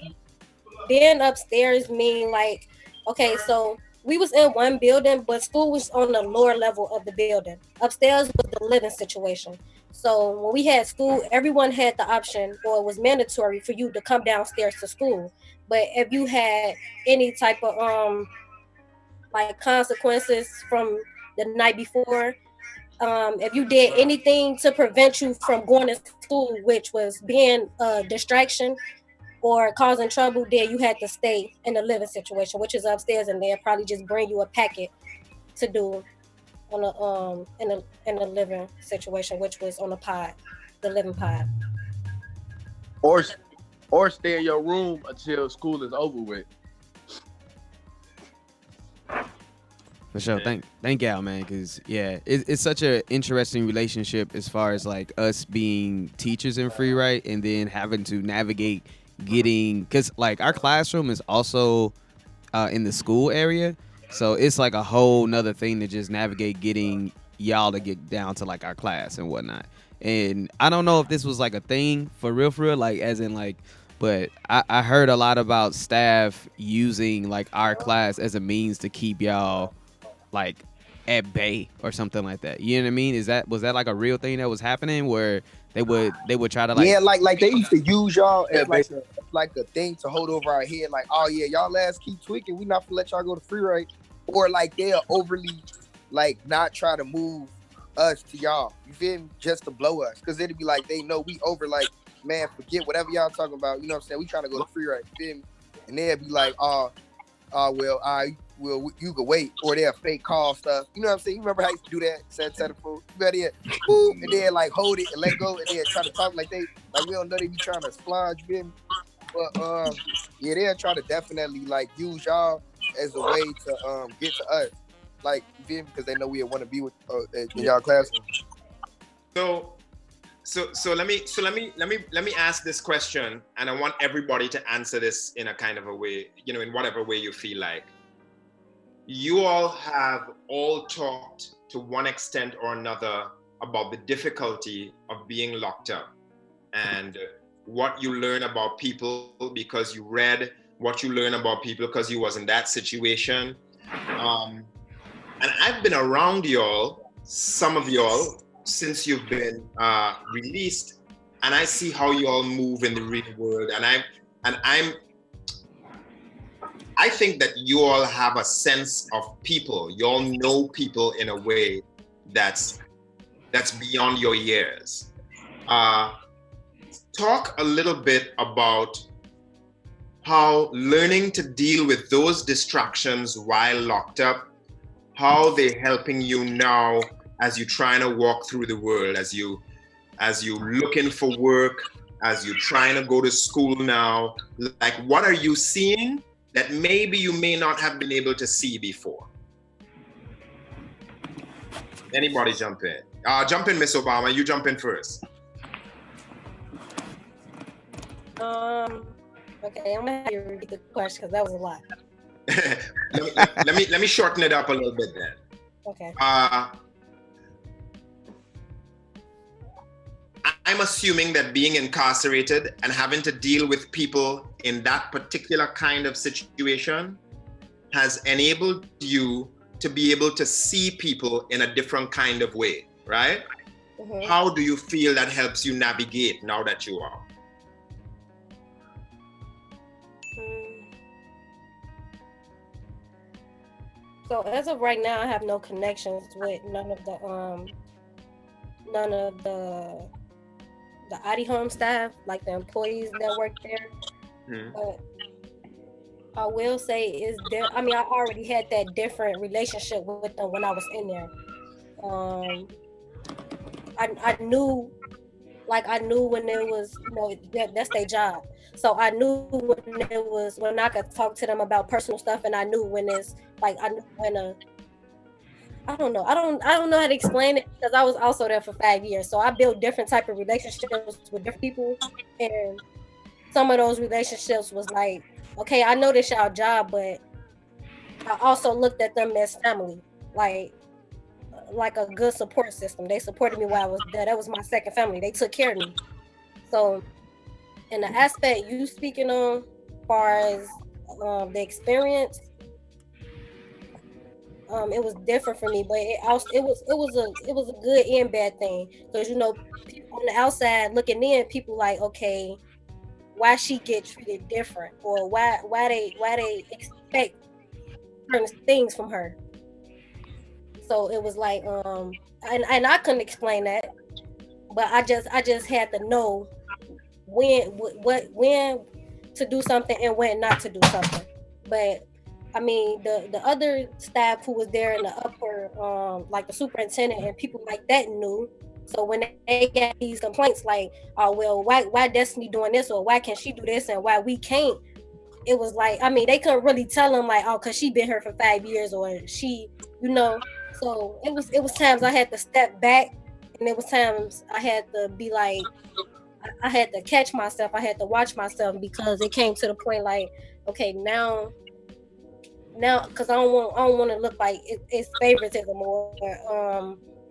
Being upstairs mean like, okay, so we was in one building, but school was on the lower level of the building. Upstairs was the living situation. So when we had school, everyone had the option, or it was mandatory for you to come downstairs to school. But if you had any type of like consequences from the night before, if you did anything to prevent you from going to school, which was being a distraction or causing trouble, then you had to stay in the living situation, which is upstairs, and they'll probably just bring you a packet to do on in the living situation, which was on the pod, the living pod. Or stay in your room until school is over with. For sure. Thank y'all, man, because it's such an interesting relationship as far as like us being teachers in Free Write and then having to navigate getting, because like our classroom is also in the school area, so it's like a whole nother thing to just navigate getting y'all to get down to like our class and whatnot. And I don't know if this was like a thing for real, like as in like, but I heard a lot about staff using like our class as a means to keep y'all like at bay or something like that. You know what I mean? Was that like a real thing that was happening where they would try to like like they used to use y'all as like a thing to hold over our head, like, oh yeah, y'all ass keep tweaking, we not gonna let y'all go to Free Write, or like they'll overly like not try to move us to y'all, you feel me, just to blow us, because it'd be like they know we over, like, man, forget whatever y'all talking about, you know what I'm saying, we trying to go to Free Write, you feel me, and they'd be like, well, you could wait, or they'll fake call stuff. You know what I'm saying? You remember how you used to do that? Set the food. You better and then like hold it and let go, and then try to talk like we don't know they be trying to splodge, you feel me? But they'll try to definitely like use y'all as a way to get to us, like, you feel me? Because they know we want to be with in y'all classroom. So let me ask this question, and I want everybody to answer this in a kind of a way, in whatever way you feel like. You all have all talked to one extent or another about the difficulty of being locked up and what you learn about people because you read, what you learn about people because you was in that situation. And I've been around y'all, some of y'all, since you've been released, and I see how you all move in the real world, I think that you all have a sense of people. You all know people in a way that's beyond your years. Talk a little bit about how learning to deal with those distractions while locked up, how they're helping you now as you're trying to walk through the world, as you looking for work, as you're trying to go to school now. Like, what are you seeing that maybe you may not have been able to see before? Anybody jump in? Jump in, Miss Obama. You jump in first. Okay, I'm gonna have you repeat the question because that was a lot. let me shorten it up a little bit then. Okay. I'm assuming that being incarcerated and having to deal with people in that particular kind of situation has enabled you to be able to see people in a different kind of way, right? Mm-hmm. How do you feel that helps you navigate now that you are? So as of right now, I have no connections with none of the Adi Home staff, like the employees that work there. Mm-hmm. But I will say is there. I mean, I already had that different relationship with them when I was in there. I knew when it was, that's their job. So I knew when I could talk to them about personal stuff, and I knew when it's like I don't know how to explain it because I was also there for 5 years. So I built different type of relationships with different people, and some of those relationships was like, okay, I know this y'all job, but I also looked at them as family. Like like a good support system. They supported me while I was there. That was my second family. They took care of me. So, in the aspect you speaking on, as far as the experience, it was different for me, but it was a good and bad thing, because you know, people on the outside looking in, people like, okay, why she get treated different, or why they expect certain things from her. So it was like, and I couldn't explain that, but I just had to know when to do something and when not to do something. But I mean, the other staff who was there in the upper, like the superintendent and people like that knew. So when they got these complaints like, oh well, why Destiny doing this, or why can she do this and why we can't? It was like, I mean, they couldn't really tell them like, oh, cause she been here for 5 years, or she, you know. So it was times I had to step back, and it was times I had to be like, I had to catch myself, I had to watch myself, because it came to the point like, okay, now, because I don't want to look like it's favoritism, or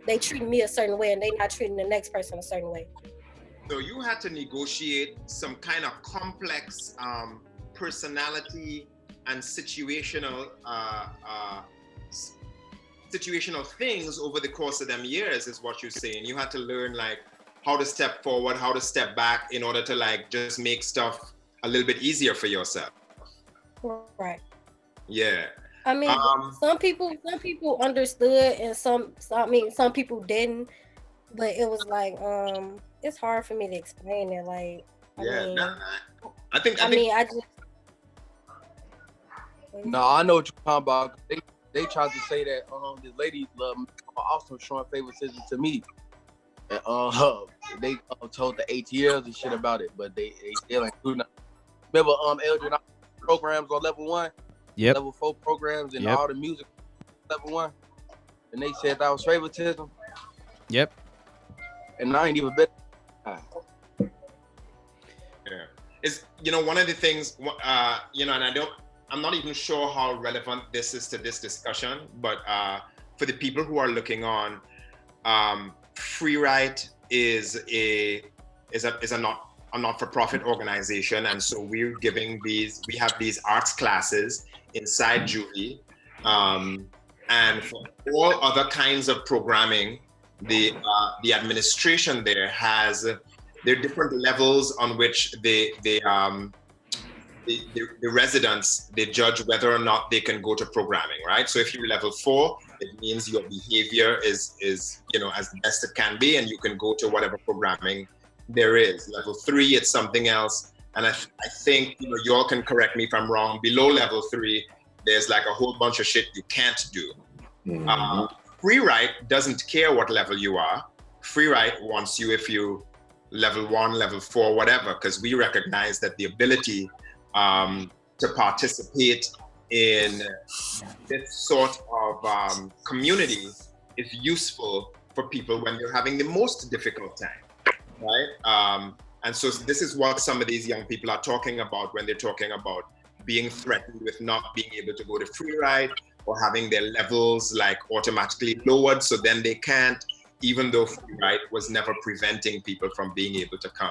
they treat me a certain way and they not treating the next person a certain way. So you had to negotiate some kind of complex personality and situational things over the course of them years, is what you're saying. You had to learn like how to step forward, how to step back, in order to like just make stuff a little bit easier for yourself. Right. Yeah. I mean, some people understood, and some people didn't. But it was like, it's hard for me to explain it. Like, I think. No, I know what you're talking about. They tried to say that this lady also showing favoritism to me, and they told the ATLs and shit about it, but they still ain't do nothing. Remember, Eldrin programs on level 1, level 4 programs, and all the music level 1, and they said that was favoritism. Yep. And I ain't even bet. Yeah, it's, you know, one of the things, you know, and I'm not even sure how relevant this is to this discussion, but for the people who are looking on, Freeride is a not-for-profit organization, and so we have these arts classes inside Juvie, and for all other kinds of programming, the administration there there are different levels on which the residents, they judge whether or not they can go to programming, right? So if you're level 4, it means your behavior is you know, as best it can be, and you can go to whatever programming there is. Level 3, it's something else. And I think, you know, you all can correct me if I'm wrong, below level 3, there's like a whole bunch of shit you can't do. Mm-hmm. Freeride doesn't care what level you are. Freeride wants you if you level 1, level 4, whatever, because we recognize that the ability to participate in this sort of community is useful for people when they're having the most difficult time, right? And so this is what some of these young people are talking about when they're talking about being threatened with not being able to go to Freeride, or having their levels like automatically lowered, so then they can't, even though Freeride was never preventing people from being able to come.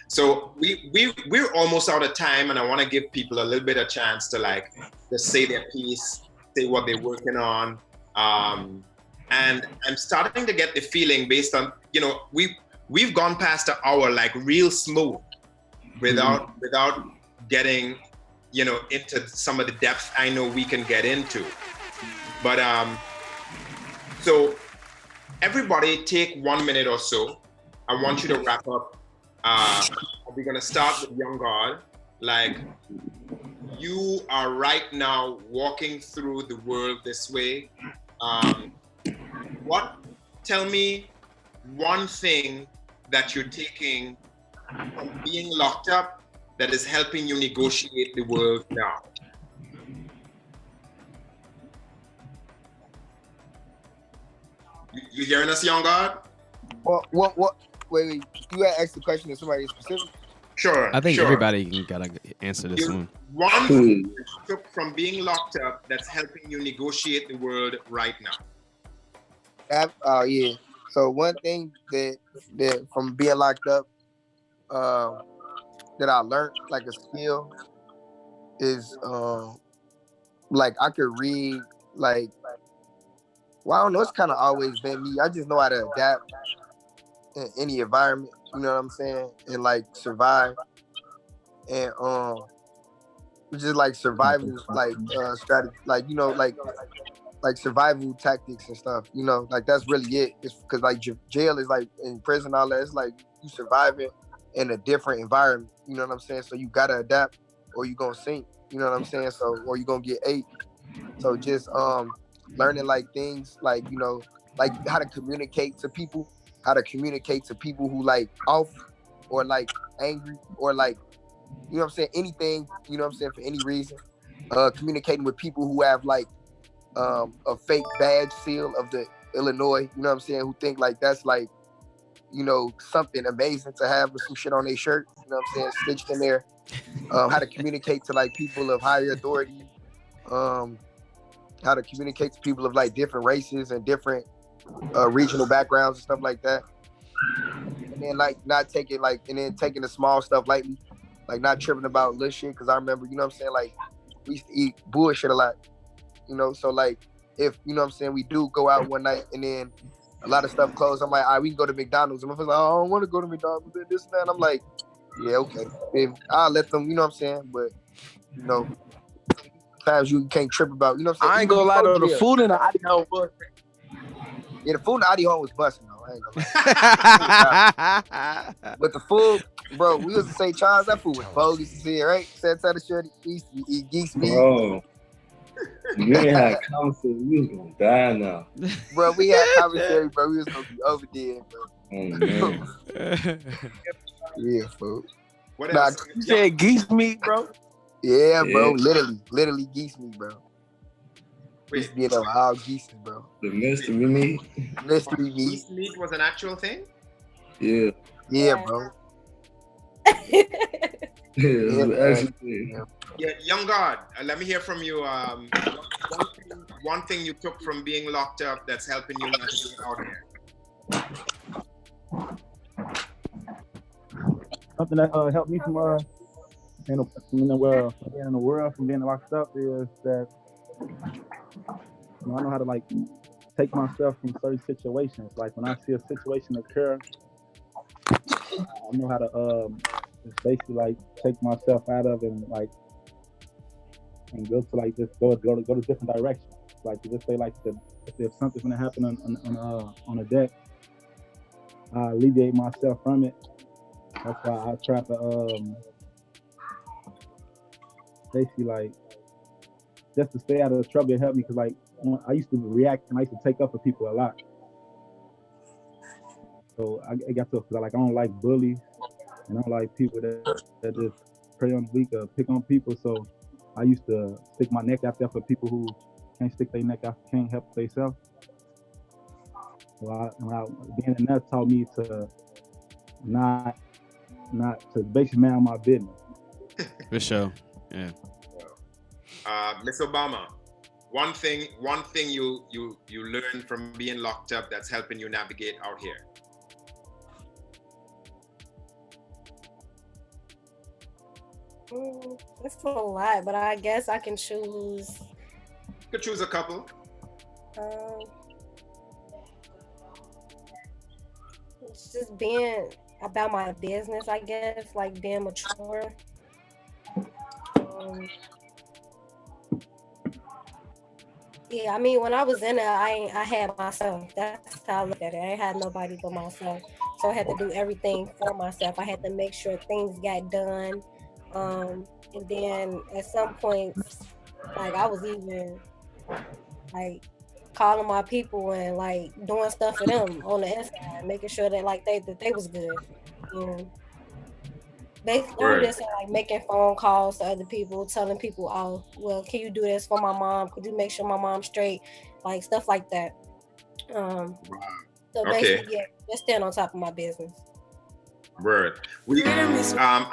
So we're almost out of time, and I want to give people a little bit of chance to like just say their piece, say what they're working on. And I'm starting to get the feeling, based on, you know, we've gone past an hour like real smooth, without getting, you know, into some of the depth I know we can get into. But so everybody take 1 minute or so. I want you to wrap up. We're gonna start with Young God. Like, you are right now walking through the world this way. Tell me one thing that you're taking from being locked up that is helping you negotiate the world now. You hearing us, Young God? What? Wait, you gotta ask the question to somebody specific? Sure. I think everybody gotta answer this one. One thing you took from being locked up that's helping you negotiate the world right now. Oh yeah. So one thing that from being locked up, that I learned like a skill is like I could read like, well, I don't know, it's kind of always been me. I just know how to adapt in any environment, you know what I'm saying, and like survive, and just like survival, like strategy, like, you know, like survival tactics and stuff, you know, like that's really it. It's because like jail is like, in prison, all that, it's like you surviving in a different environment, you know what I'm saying? So you gotta adapt or you gonna sink, you know what I'm saying? So, or you gonna get ate. So just learning like things like, you know, like how to communicate to people, who like off or like angry or like, you know what I'm saying, anything, you know what I'm saying, for any reason. Communicating with people who have like a fake badge seal of the Illinois, you know what I'm saying, who think like that's like, you know, something amazing to have with some shit on their shirt, you know what I'm saying, stitched in there. How to communicate to like people of higher authority, how to communicate to people of like different races and different regional backgrounds and stuff like that. And then like not taking like, and then taking the small stuff lightly, like not tripping about little shit. Cause I remember, you know what I'm saying, like we used to eat bullshit a lot, you know? So like, if, you know what I'm saying, we do go out one night and then a lot of stuff closed, I'm like, all right, we can go to McDonald's. And my friend's like, oh, I don't want to go to McDonald's, this and that. And I'm like, yeah, okay. And I'll let them, you know what I'm saying? But, you know, times you can't trip about, you know what I'm saying? I ain't gonna lie though, the food in the Adi Home was. Yeah, the food in the Adi Home was busting though. I ain't gonna lie. But the food, bro, we was in St. Charles, that food was bogus as hell, right? Santana Shorty, we used to eat geese meat. Bro, you ain't had conversation, we was gonna die now. Bro, we had commissary, bro. We was gonna be over there, bro. Oh, man. Yeah, fool. What Nah, else? You said geese meat, bro? yeah, bro. Yeah. Literally geese meat, bro. Wait, You know, all geese, bro. The mystery meat? Mystery meat. geese meat was an actual thing? Yeah. Yeah, bro. Yeah, it was actually. Yeah, young God, let me hear from you. One thing you took from being locked up that's helping you not to get out here. Something that helped me from being in the world, from being locked up, is that, you know, I know how to like take myself from certain situations. Like when I see a situation occur, I know how to just basically like take myself out of it and like and go to like just go to different directions. Like to just say like if something's gonna happen on a deck, I alleviate myself from it. That's why I try to basically like just to stay out of the trouble. It helped me because like I used to react and I used to take up for people a lot. So I got to, because like I don't like bullies and I don't like people that just prey on the weak or pick on people. So I used to stick my neck out there for people who can't stick their neck out, can't help themselves. So being in that taught me to not to basically man my business. For sure. Yeah. Miss Obama, one thing you learned from being locked up that's helping you navigate out here. That's a lot, but I guess I can choose. You could choose a couple. It's just being about my business, I guess, like being mature. Yeah, I mean, when I was in it, I had myself. That's how I looked at it. I ain't had nobody but myself. So I had to do everything for myself. I had to make sure things got done. And then at some point, like I was even like calling my people and like doing stuff for them on the inside, making sure that like they was good. You know, basically I'm just like making phone calls to other people, telling people, oh, well, can you do this for my mom? Could you make sure my mom's straight? Like stuff like that. So basically, yeah, just stand on top of my business. Word. I'm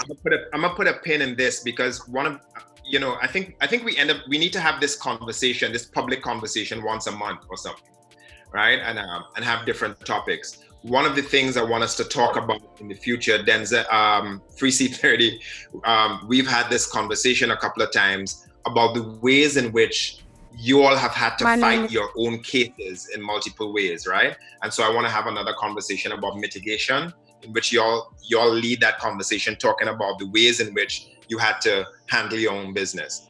gonna put a pin in this because one of, you know, I think we need to have this conversation, this public conversation once a month or something, right? And have different topics. One of the things I want us to talk about in the future, Denzel, Free C30, we've had this conversation a couple of times about the ways in which you all have had to fight your own cases in multiple ways, right? And so I want to have another conversation about mitigation, in which y'all lead that conversation, talking about the ways in which you had to handle your own business.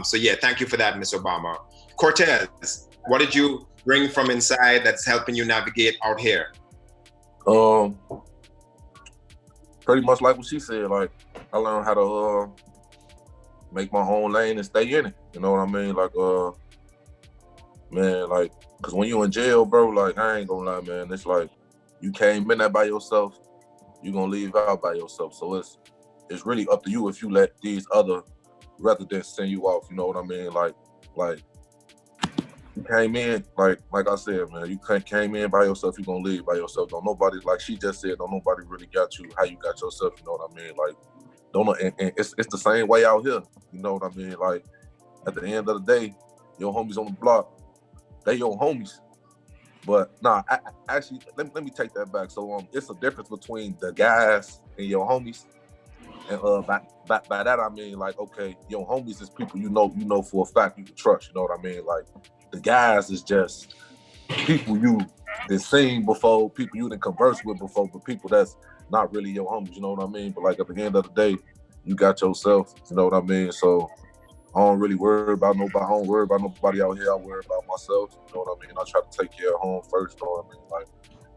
So yeah, thank you for that, Ms. Obama. Cortez, what did you bring from inside that's helping you navigate out here? Pretty much like what she said. Like, I learned how to make my own lane and stay in it. You know what I mean? Like, man, like, cause when you in jail, bro, like, I ain't gonna lie, man. It's like you came in there by yourself, you gonna leave out by yourself. So it's really up to you if you let these other residents send you off. You know what I mean? Like you came in, like I said, man, you came in by yourself, you gonna leave by yourself. Don't nobody, like she just said, don't nobody really got you how you got yourself, you know what I mean? Like, don't know, and it's the same way out here, you know what I mean? Like, at the end of the day, your homies on the block, they your homies. But nah, actually, let me take that back. So it's a difference between the guys and your homies. And by that I mean, like, okay, your homies is people you know for a fact you can trust, you know what I mean? Like, the guys is just people you done seen before, people you done conversed with before, but people that's not really your homies, you know what I mean? But like at the end of the day, you got yourself, you know what I mean? So I don't really worry about nobody. I don't worry about nobody out here. I worry about myself, you know what I mean? I try to take care of home first, you know what I mean? Like,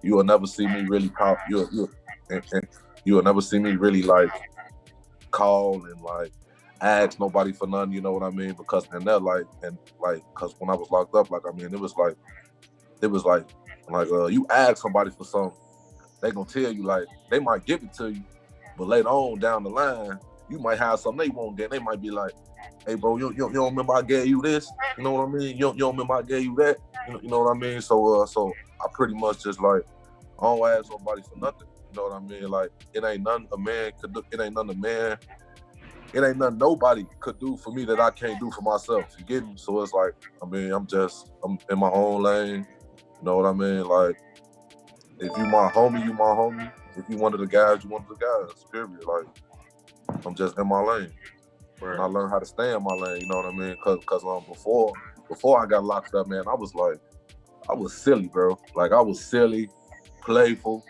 you will never see me really pop. You will never see me really like call and like ask nobody for nothing, you know what I mean? Because and that cause when I was locked up, like, I mean, it was like you ask somebody for something, they gonna tell you, like, they might give it to you, but later on down the line, you might have something they won't get. They might be like, hey bro, you don't remember I gave you this? You know what I mean? You don't remember I gave you that? You know what I mean? So I pretty much just like, I don't ask nobody for nothing. You know what I mean? Like, it ain't nothing a man could do. It ain't nothing nobody could do for me that I can't do for myself. You get me? So it's like, I mean, I'm in my own lane. You know what I mean? Like, if you my homie, you my homie. If you one of the guys, you one of the guys. Period. Like, I'm just in my lane. Right. And I learned how to stay in my lane. You know what I mean? Cause before I got locked up, man, I was silly, bro. Like, I was silly, playful.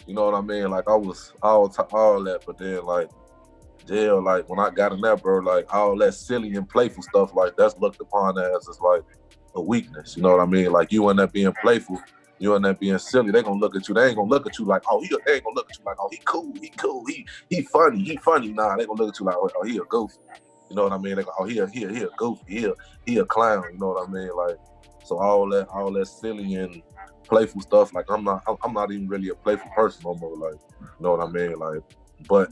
You know what I mean? Like, I was all that, but then like jail, like when I got in there, bro, like all that silly and playful stuff, like that's looked upon as like a weakness. You know what I mean? Like, you end up being playful, you end up being silly. They gonna look at you. They ain't gonna look at you like, oh, they ain't gonna look at you like, oh, he cool, he funny. Nah, they gonna look at you like, oh, he a goofy. You know what I mean? They go, oh, he a goofy, he a clown. You know what I mean? Like, so all that silly and playful stuff, like I'm not even really a playful person no more. Like, you know what I mean? Like, but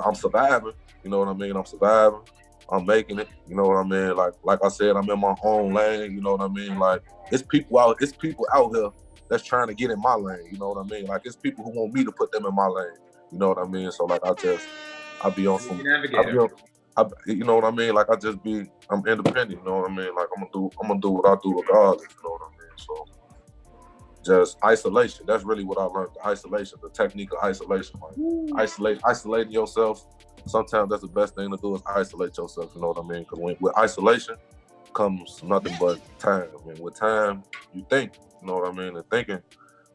I'm surviving. You know what I mean? I'm surviving. I'm making it. You know what I mean? Like I said, I'm in my own lane. You know what I mean? Like, it's people out here that's trying to get in my lane. You know what I mean? Like, it's people who want me to put them in my lane. You know what I mean? So like, I be on some. You know what I mean? Like, I'm independent. You know what I mean? Like, I'm gonna do what I do regardless. You know what I mean? So just isolation. That's really what I learned. The isolation, the technique of isolation. Like, isolating yourself. Sometimes that's the best thing to do is isolate yourself. You know what I mean? Because with isolation comes nothing but time. I mean, with time, you think. You know what I mean? And thinking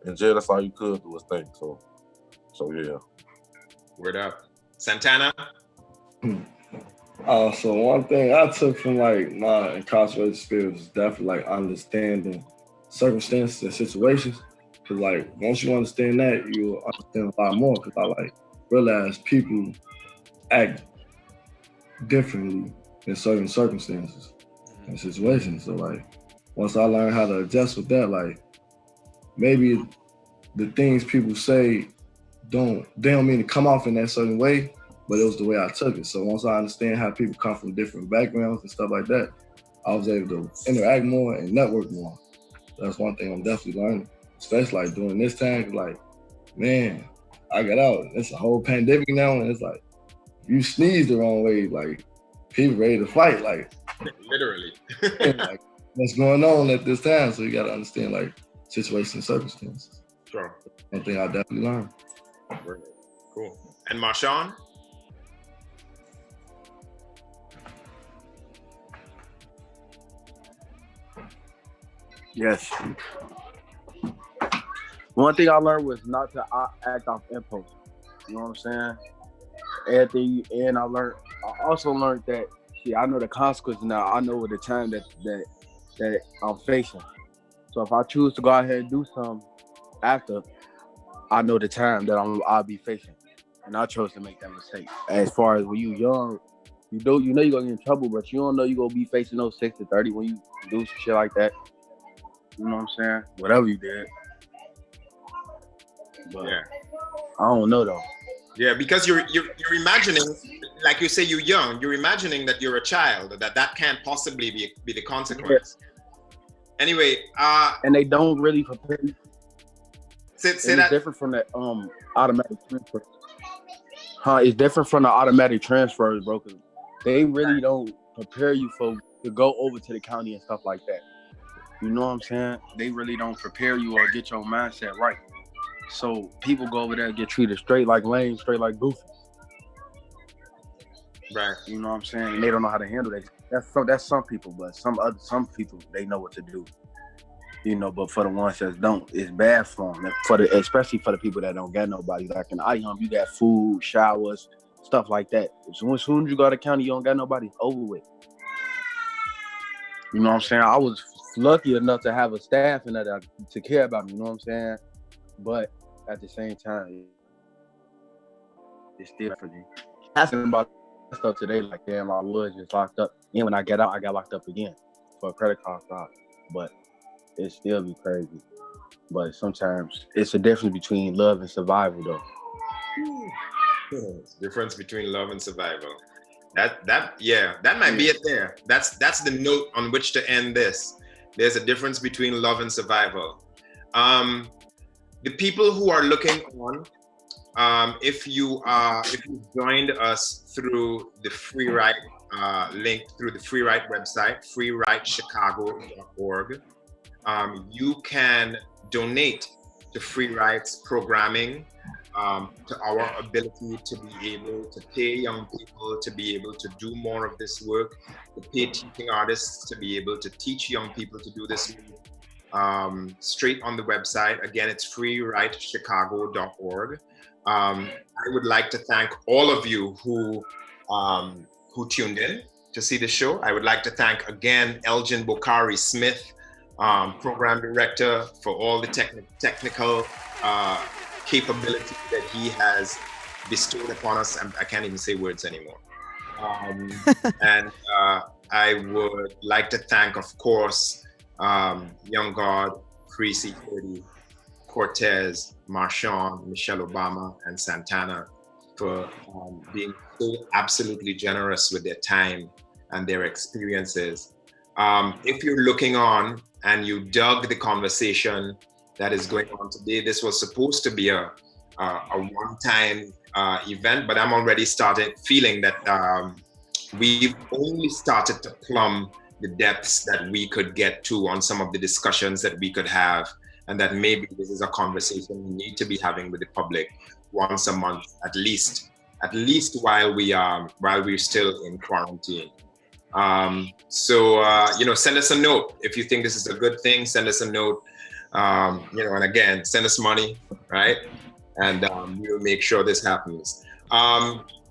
in jail, that's all you could do is think. So yeah. Word up, Santana. So one thing I took from like my incarcerated experience is definitely like understanding circumstances and situations. Cause like once you understand that, you'll understand a lot more. Cause I like realize people act differently in certain circumstances and situations. So like once I learned how to adjust with that, like maybe the things people say they don't mean to come off in that certain way, but it was the way I took it. So once I understand how people come from different backgrounds and stuff like that, I was able to interact more and network more. That's one thing I'm definitely learning, especially like during this time. Cause like, man, I got out. It's a whole pandemic now, and it's like, you sneeze the wrong way, like people ready to fight, like literally. like what's going on at this time. So you gotta understand like situation and circumstances. Sure. One thing I definitely learned. Cool. And Marshawn? Yes. One thing I learned was not to act off impulse. You know what I'm saying? Everything, and I also learned that, I know the consequences now. I know the time that I'm facing. So if I choose to go out here and do something after, I know the time that I'll be facing. And I chose to make that mistake. As far as when you young, you know you're gonna get in trouble, but you don't know you're gonna be facing those 6 to 30 when you do some shit like that. You know what I'm saying? Whatever you did. But yeah. I don't know though. Yeah, because you're imagining, like you say, you're young. You're imagining that you're a child, that can't possibly be the consequence. Yeah. Anyway, and they don't really prepare you. Say it's that. Different from that automatic transfer. It's different from the automatic transfers, bro. Cause they really don't prepare you to go over to the county and stuff like that. You know what I'm saying? They really don't prepare you or get your mindset right. So people go over there and get treated straight like lame, straight like goofy. Right. You know what I'm saying? And they don't know how to handle that. That's some people, but some people, they know what to do. You know, but for the ones that don't, it's bad for them. Especially for the people that don't got nobody. Like in IHUM, you got food, showers, stuff like that. As soon as you go to the county, you don't got nobody, it's over with. You know what I'm saying? I was lucky enough to have a staff and that to care about me, you know what I'm saying? But at the same time, it's still for me. Asking about stuff today, like, damn, I was just locked up. And when I got out, I got locked up again for a credit card fraud. But it still be crazy. But sometimes it's a difference between love and survival, though. Difference between love and survival. That might be it there. That's the note on which to end this. There's a difference between love and survival. The people who are looking on, if you joined us through the Free Write link through the Free Write website, freewritechicago.org, you can donate to Free Write's programming, to our ability to be able to pay young people to be able to do more of this work, to pay teaching artists to be able to teach young people to do this work. Straight on the website. Again, it's freewritechicago.org. I would like to thank all of you who tuned in to see the show. I would like to thank again Elgin Bokhari Smith, program director, for all the technical capability that he has bestowed upon us. I can't even say words anymore. And I would like to thank, of course, Young God, Free C30, Cortez, Marshawn, Michelle Obama, and Santana for being so absolutely generous with their time and their experiences. If you're looking on and you dug the conversation that is going on today, this was supposed to be a one-time event, but I'm already feeling that we've only started to plumb the depths that we could get to on some of the discussions that we could have, and that maybe this is a conversation we need to be having with the public once a month, at least while we're still in quarantine. So send us a note if you think this is a good thing. Send us a note, and again, send us money, right? And we'll make sure this happens.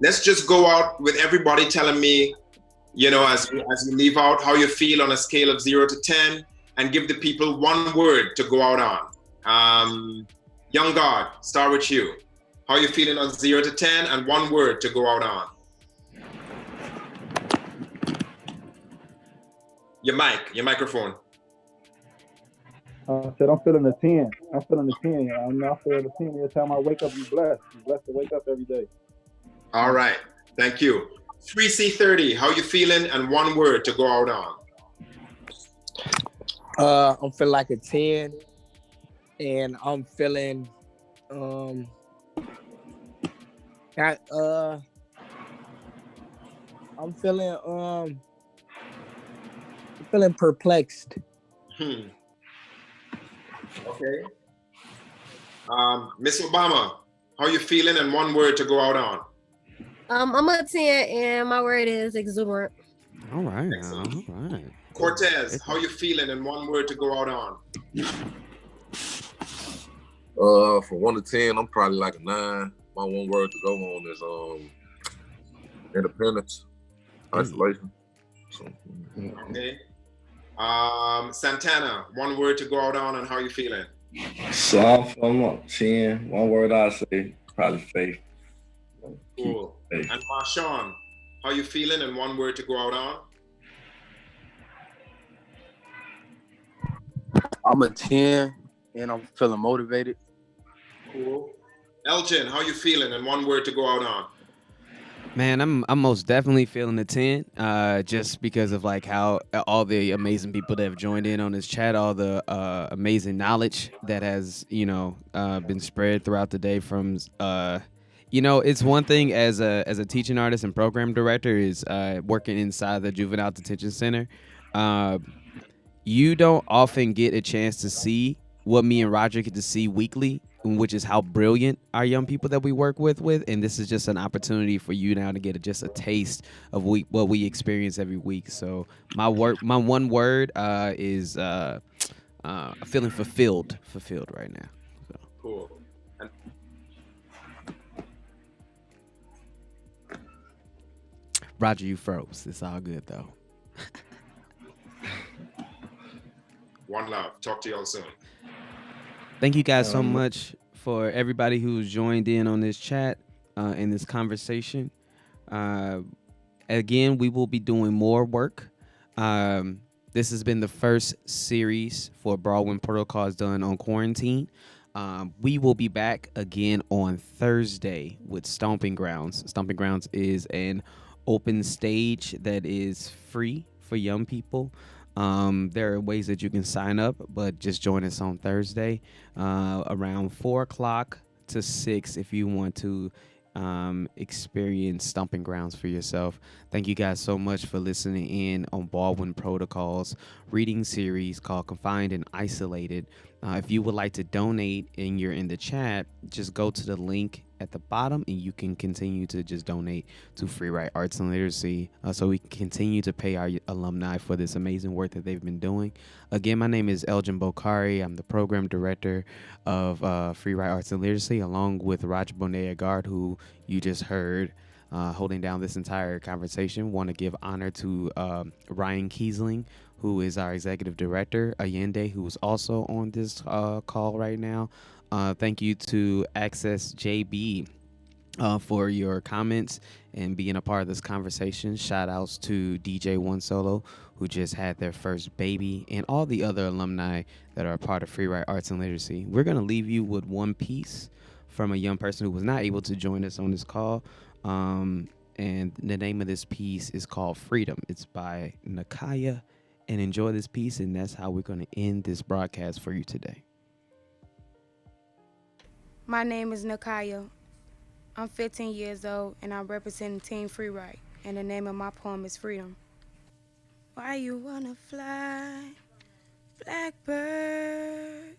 Let's just go out with everybody telling me, as you leave out, how you feel on a scale of 0 to 10, and give the people one word to go out on. Young God, start with you. How are you feeling on 0 to 10, and one word to go out on? Your microphone. I said I'm feeling a 10. I'm feeling a 10. I'm not feeling a 10. Every time I wake up, I'm blessed. I'm blessed to wake up every day. All right. Thank you. 3C30, how you feeling, and one word to go out on? I'm feeling like a 10, and I'm feeling I'm feeling perplexed. Okay. Miss Obama, how you feeling? And one word to go out on. I'm a 10, and my word is exuberant. All right. Excellent. All right. Cortez, how you feeling? And one word to go out on. From 1 to 10, I'm probably like a 9. My one word to go on is independence, isolation. So, Okay. Santana, one word to go out on, and how you feeling? So I'm up 10. One word I say, probably faith. Cool. Faith. And Marshawn, how you feeling? And one word to go out on. I'm a 10 and I'm feeling motivated. Cool. Elgin, how you feeling? And one word to go out on. Man, I'm most definitely feeling a 10, just because of like how all the amazing people that have joined in on this chat, all the amazing knowledge that has been spread throughout the day from it's one thing as a teaching artist and program director is working inside the juvenile detention center. You don't often get a chance to see what me and Roger get to see weekly, which is how brilliant our young people that we work with, and this is just an opportunity for you now to get just a taste of what we experience every week. So my one word is feeling fulfilled right now. So. Cool. And Roger, you froze. It's all good though. one love. Talk to y'all soon. Thank you guys so much for everybody who's joined in on this chat, in this conversation. Again, we will be doing more work. This has been the first series for Broadwin Protocols done on quarantine. We will be back again on Thursday with Stomping Grounds. Stomping Grounds is an open stage that is free for young people. There are ways that you can sign up, but just join us on Thursday around 4 o'clock to 6 if you want to experience Stomping Grounds for yourself. Thank you guys so much for listening in on Baldwin Protocols reading series called Confined and Isolated. If you would like to donate and you're in the chat, just go to the link at the bottom and you can continue to just donate to Free Write Arts and Literacy so we can continue to pay our alumni for this amazing work that they've been doing. Again, my name is Elgin Bokhari. I'm the program director of Free Write Arts and Literacy, along with Roger Bonet-Agard, who you just heard holding down this entire conversation. Want to give honor to Ryan Kiesling, who is our executive director, Allende, who is also on this call right now. Thank you to Access JB for your comments and being a part of this conversation. Shout outs to DJ One Solo, who just had their first baby, and all the other alumni that are a part of Free Write Arts and Literacy. We're going to leave you with one piece from a young person who was not able to join us on this call. And the name of this piece is called Freedom. It's by Nakaya. And enjoy this piece, and that's how we're going to end this broadcast for you today. My name is Nakaya. I'm 15 years old, and I'm representing Team Free Write, and the name of my poem is Freedom. Why you wanna fly, blackbird?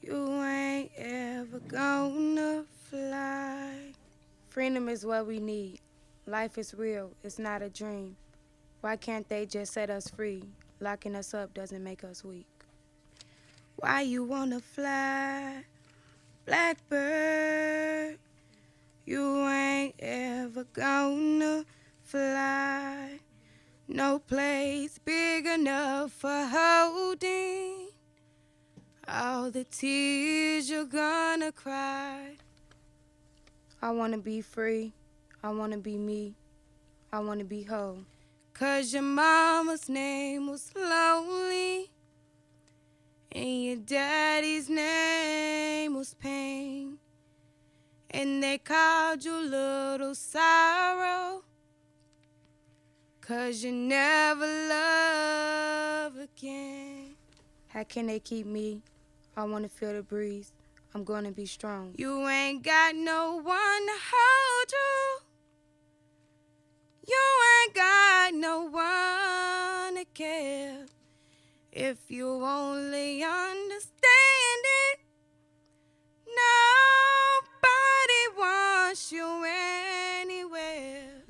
You ain't ever gonna fly. Freedom is what we need. Life is real, it's not a dream. Why can't they just set us free? Locking us up doesn't make us weak. Why you wanna fly, blackbird? You ain't ever gonna fly. No place big enough for holding all the tears you're gonna cry. I wanna be free, I wanna be me, I wanna be whole. 'Cause your mama's name was lonely, and your daddy's name was pain, and they called you Little Sorrow, 'cause you never love again. How can they keep me? I wanna feel the breeze, I'm gonna be strong. You ain't got no one to hold you. You ain't got no one to care. If you only understand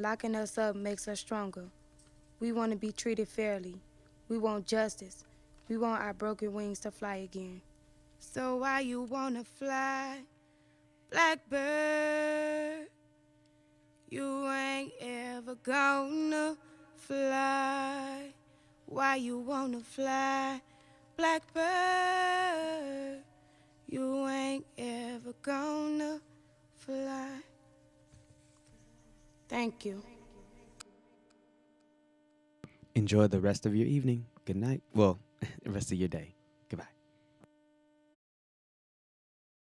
Locking us up makes us stronger. We want to be treated fairly. We want justice. We want our broken wings to fly again. So why you wanna fly, blackbird? You ain't ever gonna fly. Why you wanna fly, blackbird? You ain't ever gonna fly. Thank you. Enjoy the rest of your evening. Good night. Well, the rest of your day.